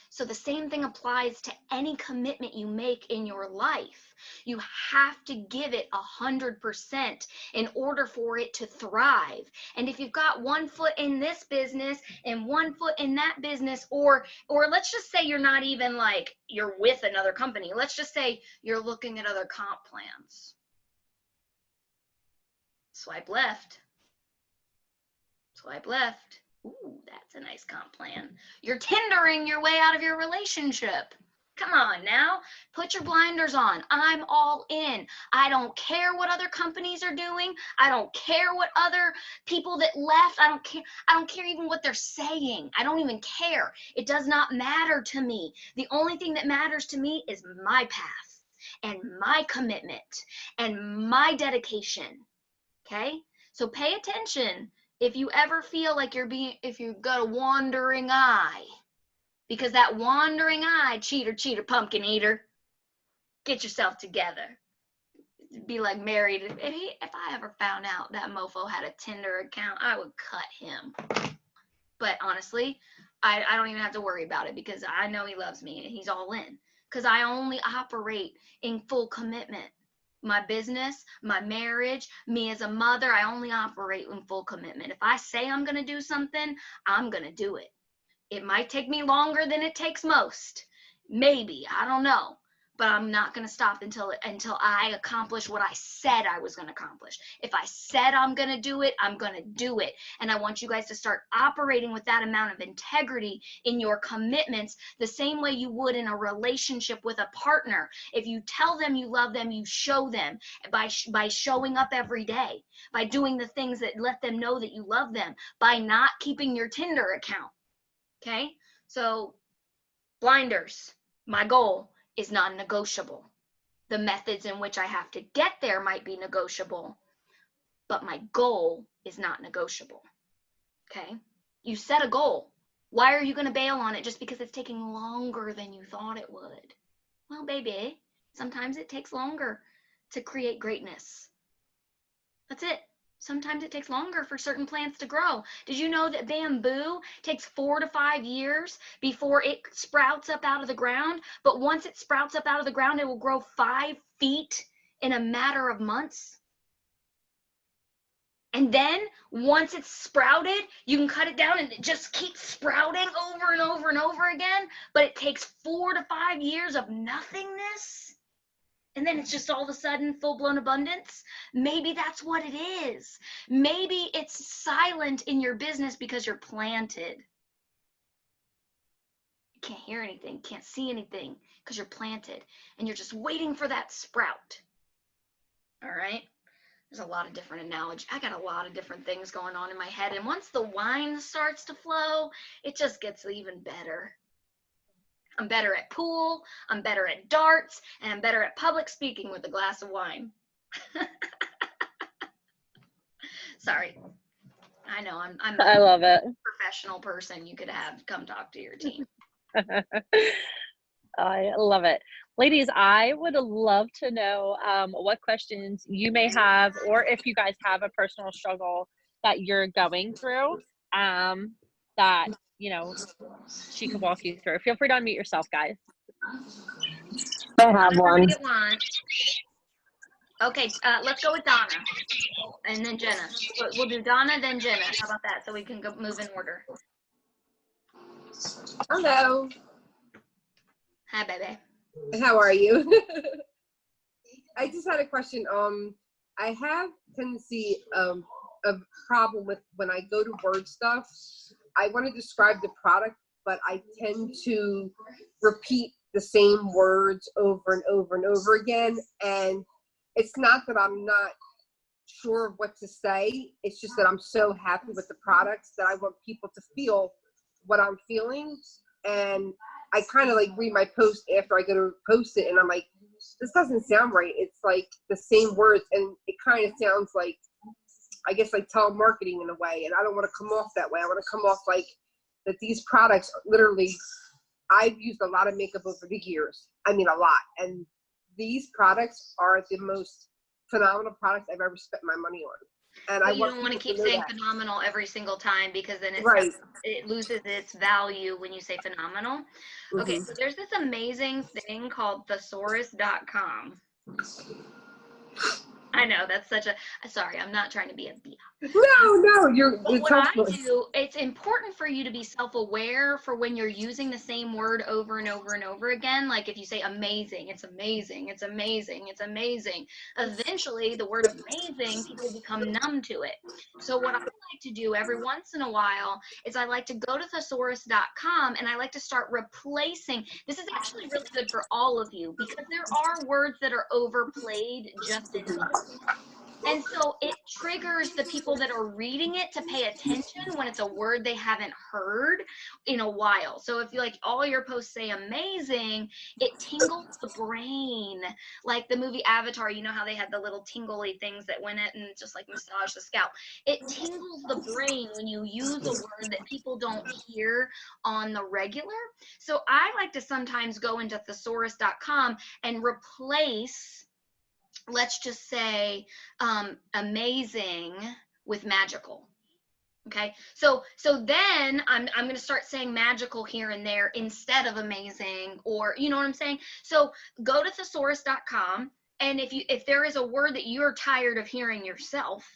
B: So the same thing applies to any commitment you make in your life. You have to give it 100% in order for it to thrive. And if you've got one foot in this business and one foot in that business, or let's just say you're not even like you're with another company. Let's just say you're looking at other comp plans. Swipe left. Swipe left. Ooh, that's a nice comp plan. You're Tindering your way out of your relationship. Come on now, put your blinders on. I'm all in. I don't care what other companies are doing. I don't care what other people that left. I don't care. I don't care even what they're saying. I don't even care. It does not matter to me. The only thing that matters to me is my path and my commitment and my dedication. Okay? So pay attention. If you ever feel like if you've got a wandering eye, because that wandering eye, cheater, pumpkin eater, get yourself together. Be like married. If I ever found out that mofo had a Tinder account, I would cut him. But honestly, I don't even have to worry about it because I know he loves me and he's all in. Because I only operate in full commitment. My business, my marriage, me as a mother, I only operate in full commitment. If I say I'm going to do something, I'm going to do it. It might take me longer than it takes most. Maybe, I don't know. But I'm not going to stop until I accomplish what I said I was going to accomplish. If I said I'm going to do it, I'm going to do it. And I want you guys to start operating with that amount of integrity in your commitments, the same way you would in a relationship with a partner. If you tell them you love them, you show them by showing up every day, by doing the things that let them know that you love them, by not keeping your Tinder account. Okay? So, blinders. My goal is non-negotiable. The methods in which I have to get there might be negotiable, but my goal is not negotiable. Okay? You set a goal. Why are you going to bail on it just because it's taking longer than you thought it would? Well, baby, sometimes it takes longer to create greatness. That's it. Sometimes it takes longer for certain plants to grow. Did you know that bamboo takes 4 to 5 years before it sprouts up out of the ground? But once it sprouts up out of the ground, it will grow 5 feet in a matter of months. And then once it's sprouted, you can cut it down and it just keeps sprouting over and over and over again. But it takes 4 to 5 years of nothingness. And then it's just all of a sudden full-blown abundance. Maybe that's what it is. Maybe it's silent in your business because you're planted. You can't hear anything, can't see anything because you're planted. And you're just waiting for that sprout. All right? There's a lot of different analogies. I got a lot of different things going on in my head. And once the wine starts to flow, it just gets even better. I'm better at pool, I'm better at darts, and I'm better at public speaking with a glass of wine. Sorry. I know I'm
A: I love it.
B: a professional person you could have come talk to your team.
A: I love it. Ladies, I would love to know what questions you may have, or if you guys have a personal struggle that you're going through that, you know, she could walk you through. Feel free to unmute yourself, guys.
C: I have one.
B: Okay, let's go with Donna, and then Jenna. We'll do Donna, then Jenna. How about that? So we can move in order.
C: Hello.
B: Hi, baby.
C: How are you?
D: I just had a question. I have tendency a problem with when I go to word stuff. I want to describe the product, but I tend to repeat the same words over and over and over again. And it's not that I'm not sure of what to say. It's just that I'm so happy with the products that I want people to feel what I'm feeling. And I kind of like read my post after I go to post it, and I'm like, this doesn't sound right. It's like the same words, and it kind of sounds like, I guess, like telemarketing in a way. And I don't want to come off that way. I want to come off like that these products literally, I've used a lot of makeup over the years. I mean, a lot. And these products are the most phenomenal products I've ever spent my money on. And
B: But
D: I
B: you
D: want
B: don't want to
D: people
B: keep
D: know
B: saying
D: that.
B: phenomenal every single time, because then
D: Right.
B: it loses its value when you say phenomenal. Okay, so there's this amazing thing called thesaurus.com. I know that's such a, sorry, I'm not trying to be a bee.
D: No,
B: But what I do, it's important for you to be self-aware for when you're using the same word over and over and over again. Like if you say amazing, it's amazing, it's amazing, it's amazing. Eventually, the word amazing, people become numb to it. So what I like to do every once in a while is I like to go to thesaurus.com and I like to start replacing. This is actually really good for all of you because there are words that are overplayed just enough. And so it triggers the people that are reading it to pay attention when it's a word they haven't heard in a while. So if you like all your posts say amazing, it tingles the brain. Like the movie Avatar, you know how they had the little tingly things that went in and just like massage the scalp. It tingles the brain when you use a word that people don't hear on the regular. So I like to sometimes go into thesaurus.com and replace, let's just say, amazing with magical. Okay, so then I'm going to start saying magical here and there instead of amazing, or you know what I'm saying. So go to thesaurus.com, and if there is a word that you're tired of hearing yourself,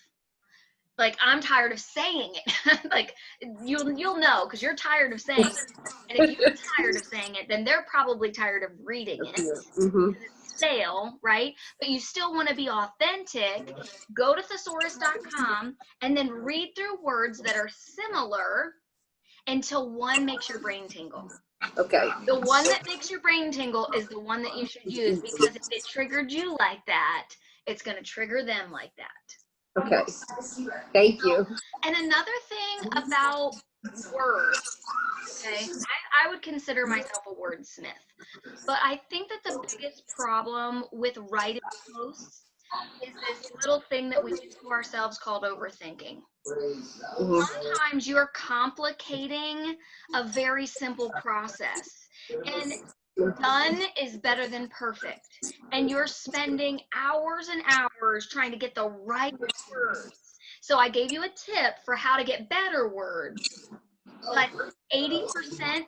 B: like I'm tired of saying it, like you'll know because you're tired of saying it. And if you're tired of saying it, then they're probably tired of reading it.
D: Mm-hmm.
B: Stale, right? But you still want to be authentic. Go to thesaurus.com and then read through words that are similar until one makes your brain tingle.
D: Okay.
B: The one that makes your brain tingle is the one that you should use, because if it triggered you like that, it's going to trigger them like that.
D: Okay. Thank you.
B: And another thing about words, okay, I would consider myself a wordsmith, but I think that the biggest problem with writing posts is this little thing that we do to ourselves called overthinking.
D: Mm-hmm.
B: Sometimes you're complicating a very simple process, and done is better than perfect, and you're spending hours and hours trying to get the right words. So I gave you a tip for how to get better words, but 80%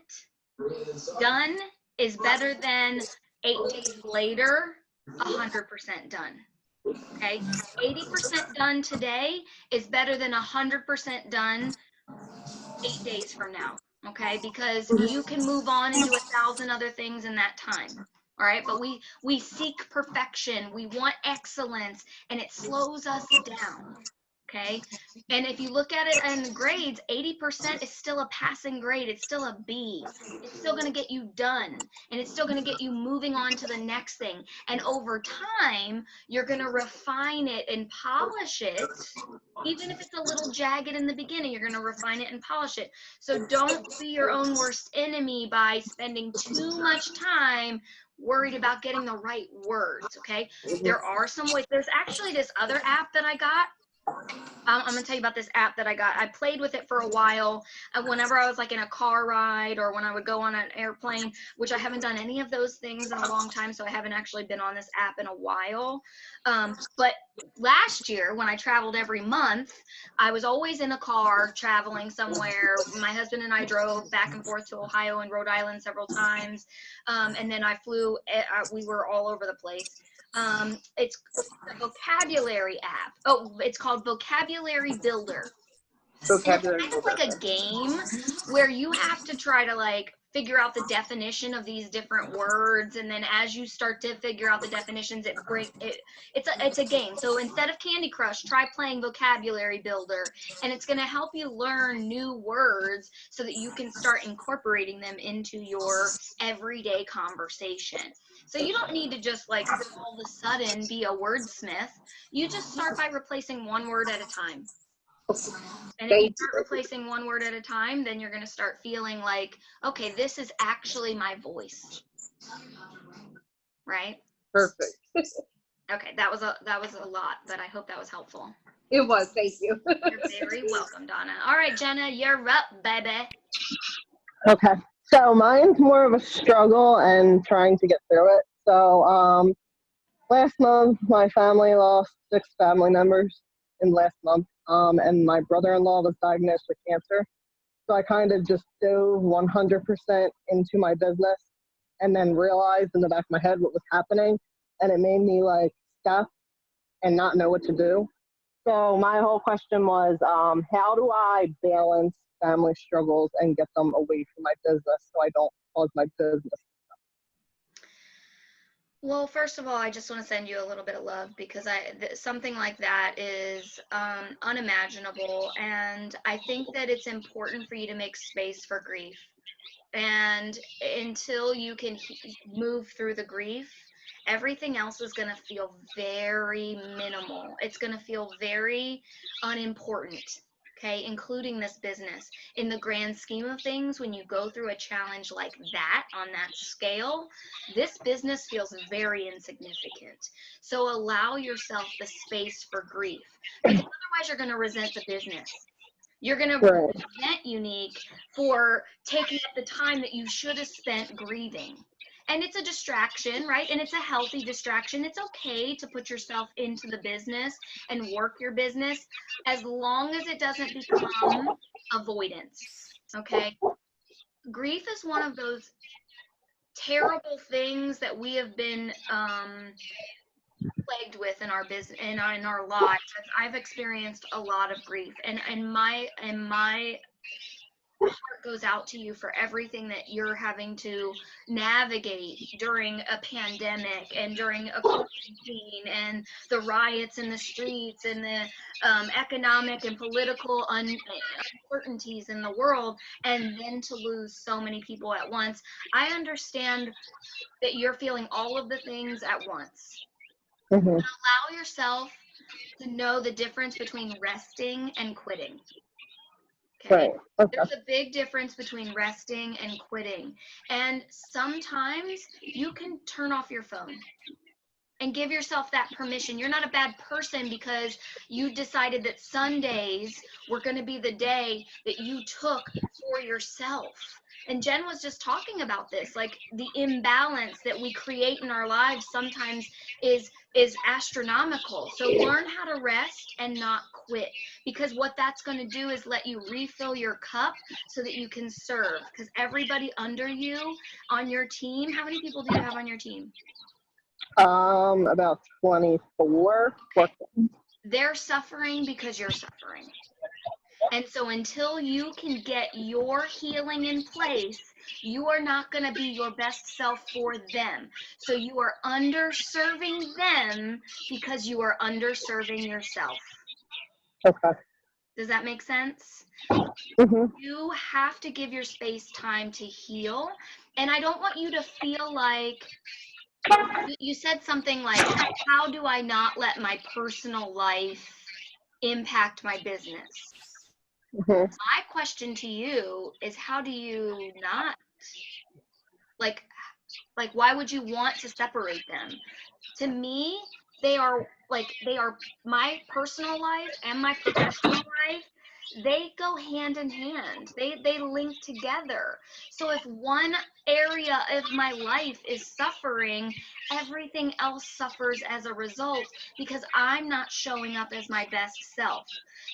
B: done is better than 8 days later 100% done. Okay, 80% done today is better than 100% done 8 days from now. Okay, because you can move on and do 1,000 other things in that time. All right, but we seek perfection, we want excellence, and it slows us down. Okay, and if you look at it in grades, 80% is still a passing grade. It's still a B. It's still going to get you done, and it's still going to get you moving on to the next thing. And over time, you're going to refine it and polish it. Even if it's a little jagged in the beginning, you're going to refine it and polish it. So don't be your own worst enemy by spending too much time worried about getting the right words. Okay, there are some ways. There's actually this other app that I got. I'm going to tell you about this app that I got. I played with it for a while. Whenever I was like in a car ride, or when I would go on an airplane, which I haven't done any of those things in a long time, so I haven't actually been on this app in a while. But last year, when I traveled every month, I was always in a car traveling somewhere. My husband and I drove back and forth to Ohio and Rhode Island several times. And then I flew, we were all over the place. It's a vocabulary app. Oh, it's called Vocabulary Builder.
D: Vocabulary
B: It's kind of like a game where you have to try to like figure out the definition of these different words, and then as you start to figure out the definitions, it's a game. So instead of Candy Crush, try playing Vocabulary Builder, and it's going to help you learn new words so that you can start incorporating them into your everyday conversation. So you don't need to just like all of a sudden be a wordsmith. You just start by replacing one word at a time. And if you start replacing one word at a time, then you're going to start feeling like, okay, this is actually my voice. Right?
D: Perfect.
B: Okay, that was a lot, but I hope that was helpful.
D: It was. Thank you.
B: You're very welcome, Donna. All right, Jenna, you're up, baby.
C: Okay. So mine's more of a struggle and trying to get through it. So last month, my family lost 6 family members in last month. And my brother-in-law was diagnosed with cancer. So I kind of just dove 100% into my business and then realized in the back of my head what was happening. And it made me like stop and not know what to do. So my whole question was, how do I balance family struggles and get them away from my business so I don't cause my business?
B: Well, first of all, I just want to send you a little bit of love because something like that is unimaginable. And I think that it's important for you to make space for grief. And until you can move through the grief, everything else is going to feel very minimal. It's going to feel very unimportant. Okay, including this business. In the grand scheme of things, when you go through a challenge like that on that scale, this business feels very insignificant. So allow yourself the space for grief, because otherwise you're going to resent the business. You're going to resent Unique for taking up the time that you should have spent grieving. And it's a distraction, right? And it's a healthy distraction. It's okay to put yourself into the business and work your business as long as it doesn't become avoidance, okay? Grief is one of those terrible things that we have been plagued with in our business, in our lives. I've experienced a lot of grief, and my heart goes out to you for everything that you're having to navigate during a pandemic and during a quarantine and the riots in the streets and the economic and political uncertainties in the world, and then to lose so many people at once. I understand that you're feeling all of the things at once. Mm-hmm. Allow yourself to know the difference between resting and quitting. Okay.
C: Right. Okay.
B: There's a big difference between resting and quitting. And sometimes you can turn off your phone and give yourself that permission. You're not a bad person because you decided that Sundays were going to be the day that you took for yourself. And Jen was just talking about this, like the imbalance that we create in our lives sometimes is astronomical. So learn how to rest and not quit, because what that's going to do is let you refill your cup so that you can serve. Because everybody under you on your team, how many people do you have on your team?
C: About 24.
B: Okay. They're suffering because you're suffering. And so until you can get your healing in place, you are not going to be your best self for them. So you are underserving them because you are underserving yourself.
C: Okay.
B: Does that make sense?
C: Mm-hmm.
B: You have to give your space time to heal. And I don't want you to feel like, you said something like, how do I not let my personal life impact my business? Mm-hmm. My question to you is, how do you not, like why would you want to separate them? To me, they are my personal life and my professional life. They go hand in hand. They link together. So if one area of my life is suffering, everything else suffers as a result because I'm not showing up as my best self.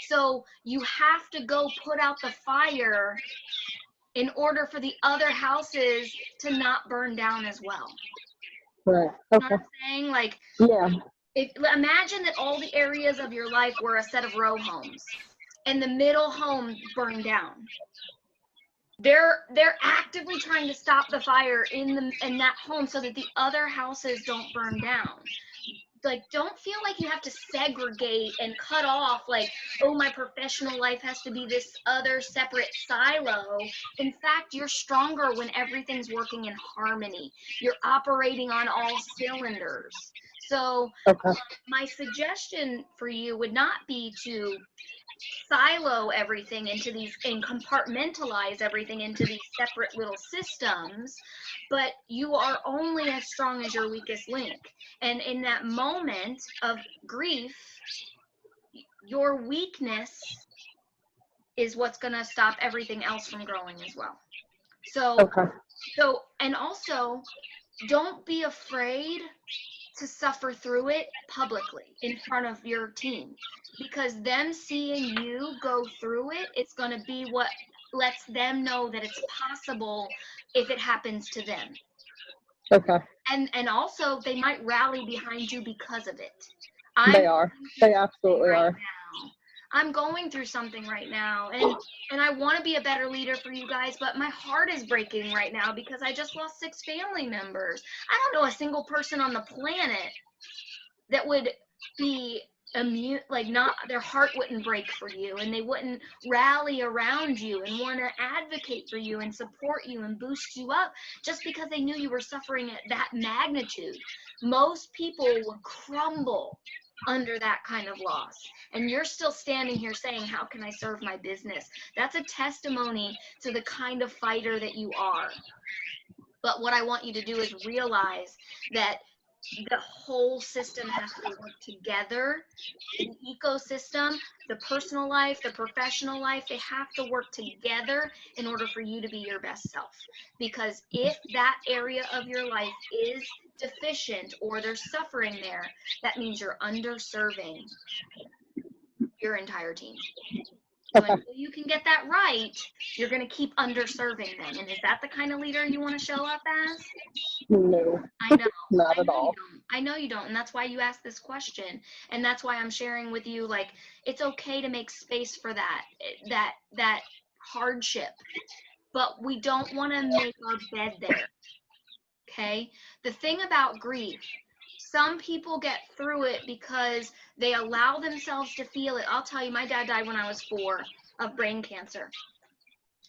B: So you have to go put out the fire in order for the other houses to not burn down as well.
C: Right. Okay.
B: You know what I'm saying? Like,
C: yeah.
B: Imagine that all the areas of your life were a set of row homes and the middle home burned down. they're actively trying to stop the fire in that home so that the other houses don't burn down. Like, don't feel like you have to segregate and cut off, like, oh, my professional life has to be this other separate silo. In fact, you're stronger when everything's working in harmony. You're operating on all cylinders. So
C: Okay.
B: my suggestion for you would not be to silo everything into these and compartmentalize everything into these separate little systems, but you are only as strong as your weakest link. And in that moment of grief, your weakness is what's going to stop everything else from growing as well.
C: Okay.
B: So, and also, don't be afraid to suffer through it publicly in front of your team, because them seeing you go through it, it's going to be what lets them know that it's possible if it happens to them.
C: Okay.
B: And also, they might rally behind you because of it.
C: They are. They absolutely are.
B: Now. I'm going through something right now, and I want to be a better leader for you guys, but my heart is breaking right now because I just lost 6 family members. I don't know a single person on the planet that would be immune, like, not, their heart wouldn't break for you, and they wouldn't rally around you and want to advocate for you and support you and boost you up just because they knew you were suffering at that magnitude. Most people would crumble under that kind of loss, and you're still standing here saying, how can I serve my business? That's a testimony to the kind of fighter that you are. But what I want you to do is realize that the whole system has to work together. The ecosystem, the personal life, the professional life, they have to work together in order for you to be your best self. Because if that area of your life is deficient or there's suffering there, that means you're underserving your entire team. So
C: Okay.
B: until you can get that right, you're going to keep underserving them. And is that the kind of leader you want to show up as?
C: No.
B: I know.
C: Not at all.
B: I know you don't. And that's why you asked this question. And that's why I'm sharing with you, like, it's okay to make space for that hardship. But we don't want to make our bed there. Okay? The thing about grief, some people get through it because they allow themselves to feel it. I'll tell you, my dad died when I was 4 of brain cancer.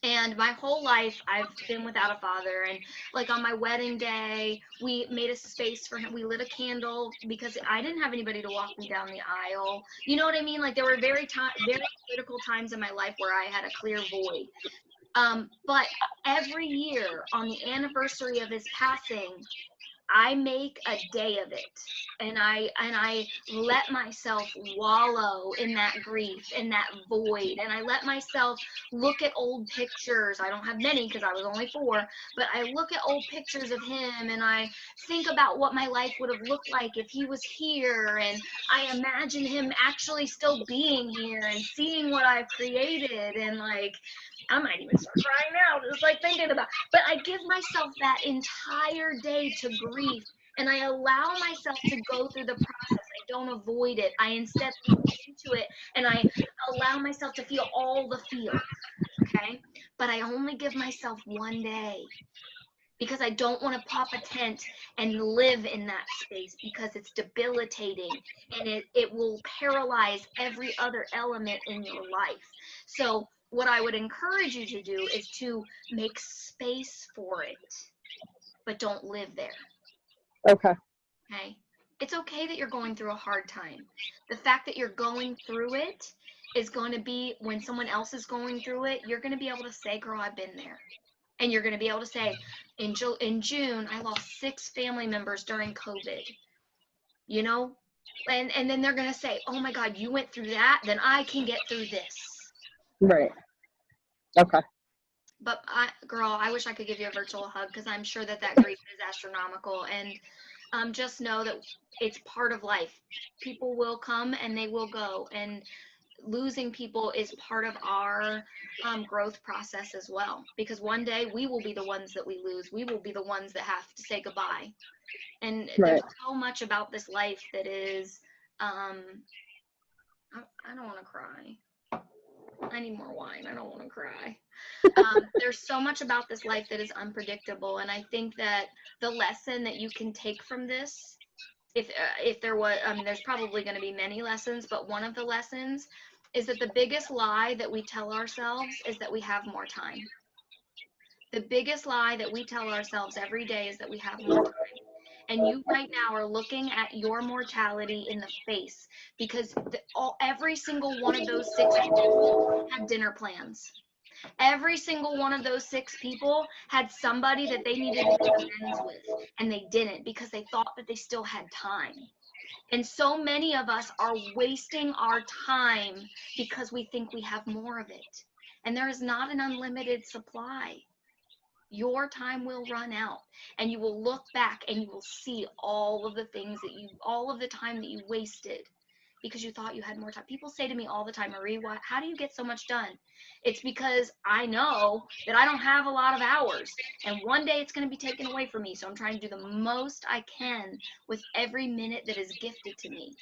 B: And my whole life, I've been without a father. And like on my wedding day, we made a space for him. We lit a candle because I didn't have anybody to walk me down the aisle. You know what I mean? Like, there were very critical times in my life where I had a clear void. But every year on the anniversary of his passing, I make a day of it, and I let myself wallow in that grief, in that void, and I let myself look at old pictures. I don't have many because I was only 4, but I look at old pictures of him, and I think about what my life would have looked like if he was here, and I imagine him actually still being here and seeing what I've created, and like, I might even start crying now just like thinking about. But I give myself that entire day to grief, and I allow myself to go through the process. I don't avoid it. I instead lean into it, and I allow myself to feel all the feels. Okay, but I only give myself one day because I don't want to pop a tent and live in that space because it's debilitating, and it will paralyze every other element in your life. So what I would encourage you to do is to make space for it, but don't live there.
C: Okay.
B: Okay? It's okay that you're going through a hard time. The fact that you're going through it is going to be, when someone else is going through it, you're going to be able to say, girl, I've been there. And you're going to be able to say, in June, I lost 6 family members during COVID. You know? And then they're going to say, oh my God, you went through that? Then I can get through this.
C: Right. Okay.
B: But girl, I wish I could give you a virtual hug because I'm sure that grief is astronomical. And just know that it's part of life. People will come and they will go. And losing people is part of our growth process as well. Because one day we will be the ones that we lose. We will be the ones that have to say goodbye. And there's so much about this life that is, I don't want to cry. I need more wine. I don't want to cry. There's so much about this life that is unpredictable, and I think that the lesson that you can take from this, if there was, I mean, there's probably going to be many lessons, but one of the lessons is that the biggest lie that we tell ourselves is that we have more time. The biggest lie that we tell ourselves every day is that we have more time. And you right now are looking at your mortality in the face, because every single one of those 6 people had dinner plans. Every single one of those 6 people had somebody that they needed to make amends with, and they didn't because they thought that they still had time. And so many of us are wasting our time because we think we have more of it. And there is not an unlimited supply. Your time will run out, and you will look back and you will see all of the things that all of the time that you wasted because you thought you had more time. People say to me all the time, Marie, how do you get so much done? It's because I know that I don't have a lot of hours, and one day it's going to be taken away from me. So I'm trying to do the most I can with every minute that is gifted to me.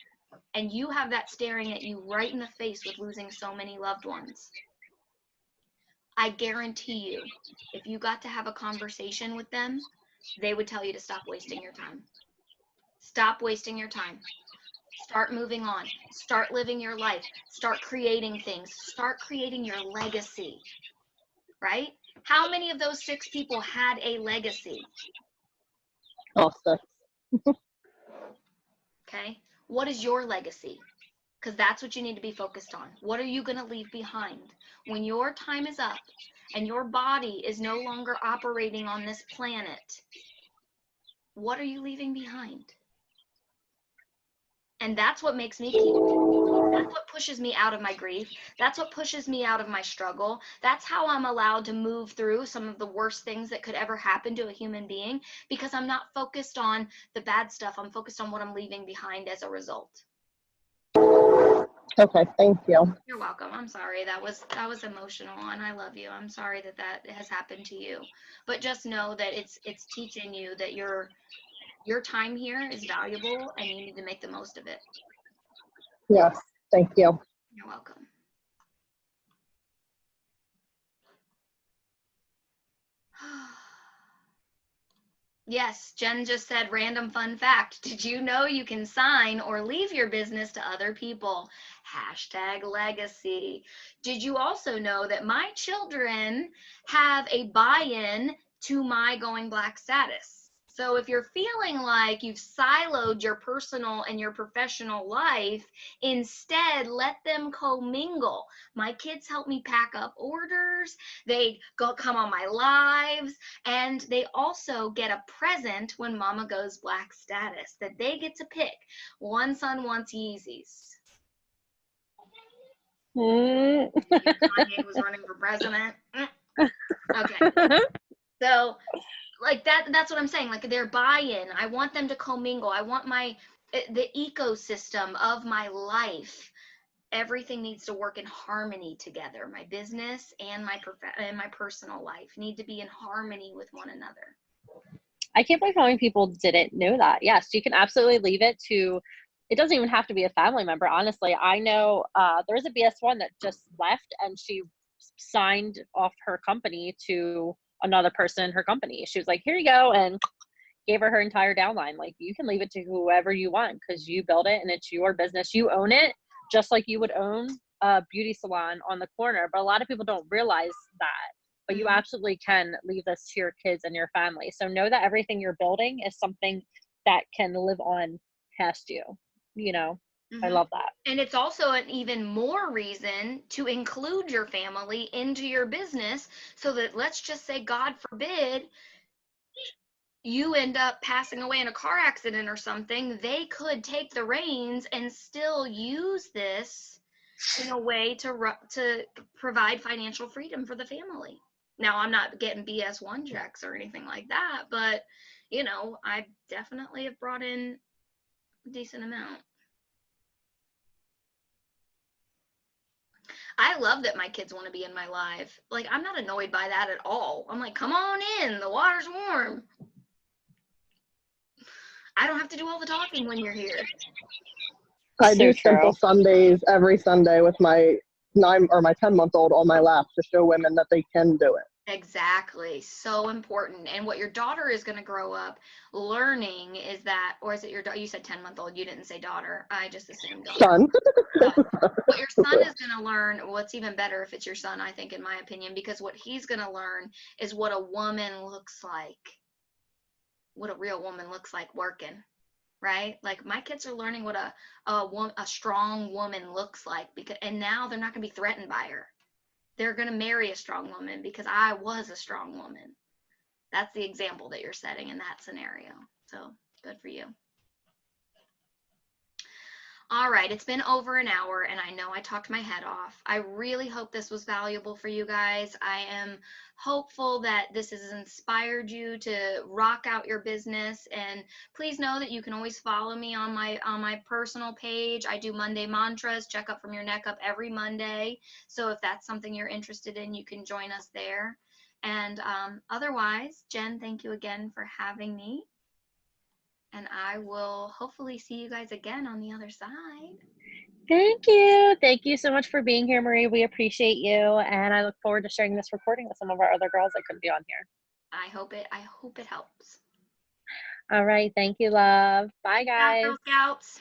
B: And you have that staring at you right in the face with losing so many loved ones. I guarantee you, if you got to have a conversation with them, they would tell you to stop wasting your time. Stop wasting your time. Start moving on. Start living your life. Start creating things. Start creating your legacy, right? How many of those 6 people had a legacy?
C: All 6.
B: Okay. What is your legacy? Because that's what you need to be focused on. What are you going to leave behind? When your time is up and your body is no longer operating on this planet, what are you leaving behind? And that's what makes me keep going. That's what pushes me out of my grief. That's what pushes me out of my struggle. That's how I'm allowed to move through some of the worst things that could ever happen to a human being, because I'm not focused on the bad stuff. I'm focused on what I'm leaving behind as a result.
C: Okay, thank you.
B: You're welcome. I'm sorry. That was emotional, and I love you. I'm sorry that that has happened to you. But just know that it's teaching you that your time here is valuable and you need to make the most of it.
C: Yes, thank you.
B: You're welcome. Yes, Jen just said, random fun fact. Did you know you can sign or leave your business to other people? #legacy. Did you also know that my children have a buy-in to my going black status? So if you're feeling like you've siloed your personal and your professional life, instead let them commingle. My kids help me pack up orders. They come on my lives. And they also get a present when mama goes black status that they get to pick. One son wants Yeezys. Kanye was running for president. Okay. So like that's what I'm saying. Like their buy-in. I want them to commingle. I want the ecosystem of my life. Everything needs to work in harmony together. My business and my personal life need to be in harmony with one another.
A: I can't believe how many people didn't know that. Yes, you can absolutely leave it to, it doesn't even have to be a family member. Honestly, I know there was a BS1 that just left and she signed off her company to another person in her company. She was like, here you go, and gave her entire downline. Like, you can leave it to whoever you want because you build it and it's your business. You own it, just like you would own a beauty salon on the corner. But a lot of people don't realize that. But you absolutely can leave this to your kids and your family. So know that everything you're building is something that can live on past you. You know, I love that.
B: And it's also an even more reason to include your family into your business, so that, let's just say, God forbid, you end up passing away in a car accident or something, they could take the reins and still use this in a way to provide financial freedom for the family. Now, I'm not getting BS1 checks or anything like that, but, you know, I definitely have brought in a decent amount. I love that my kids want to be in my life. Like, I'm not annoyed by that at all. I'm like, come on in, the water's warm. I don't have to do all the talking when you're here.
C: I do Simple Sundays every Sunday with my my 10-month-old on my lap to show women that they can do it.
B: Exactly. So important. And what your daughter is going to grow up learning is that, or is it your daughter? You said 10-month-old. You didn't say daughter. I just assumed daughter.
C: Son.
B: What your son is going to learn, what's even better if it's your son, I think, in my opinion, because what he's going to learn is what a woman looks like, what a real woman looks like working, right? Like my kids are learning what a strong woman looks like, because, and now they're not going to be threatened by her. They're going to marry a strong woman because I was a strong woman. That's the example that you're setting in that scenario. So good for you. All right, it's been over an hour and I know I talked my head off. I really hope this was valuable for you guys. I am hopeful that this has inspired you to rock out your business, and please know that you can always follow me on my personal page. I do Monday mantras, check up from your neck up every Monday. So if that's something you're interested in, you can join us there. And otherwise, Jen, thank you again for having me. And I will hopefully see you guys again on the other side.
A: Thank you. Thank you so much for being here, Marie. We appreciate you. And I look forward to sharing this recording with some of our other girls that couldn't be on here.
B: I hope it helps.
A: All right. Thank you, love. Bye,
B: Ciao,
A: guys.
B: Girl Scouts.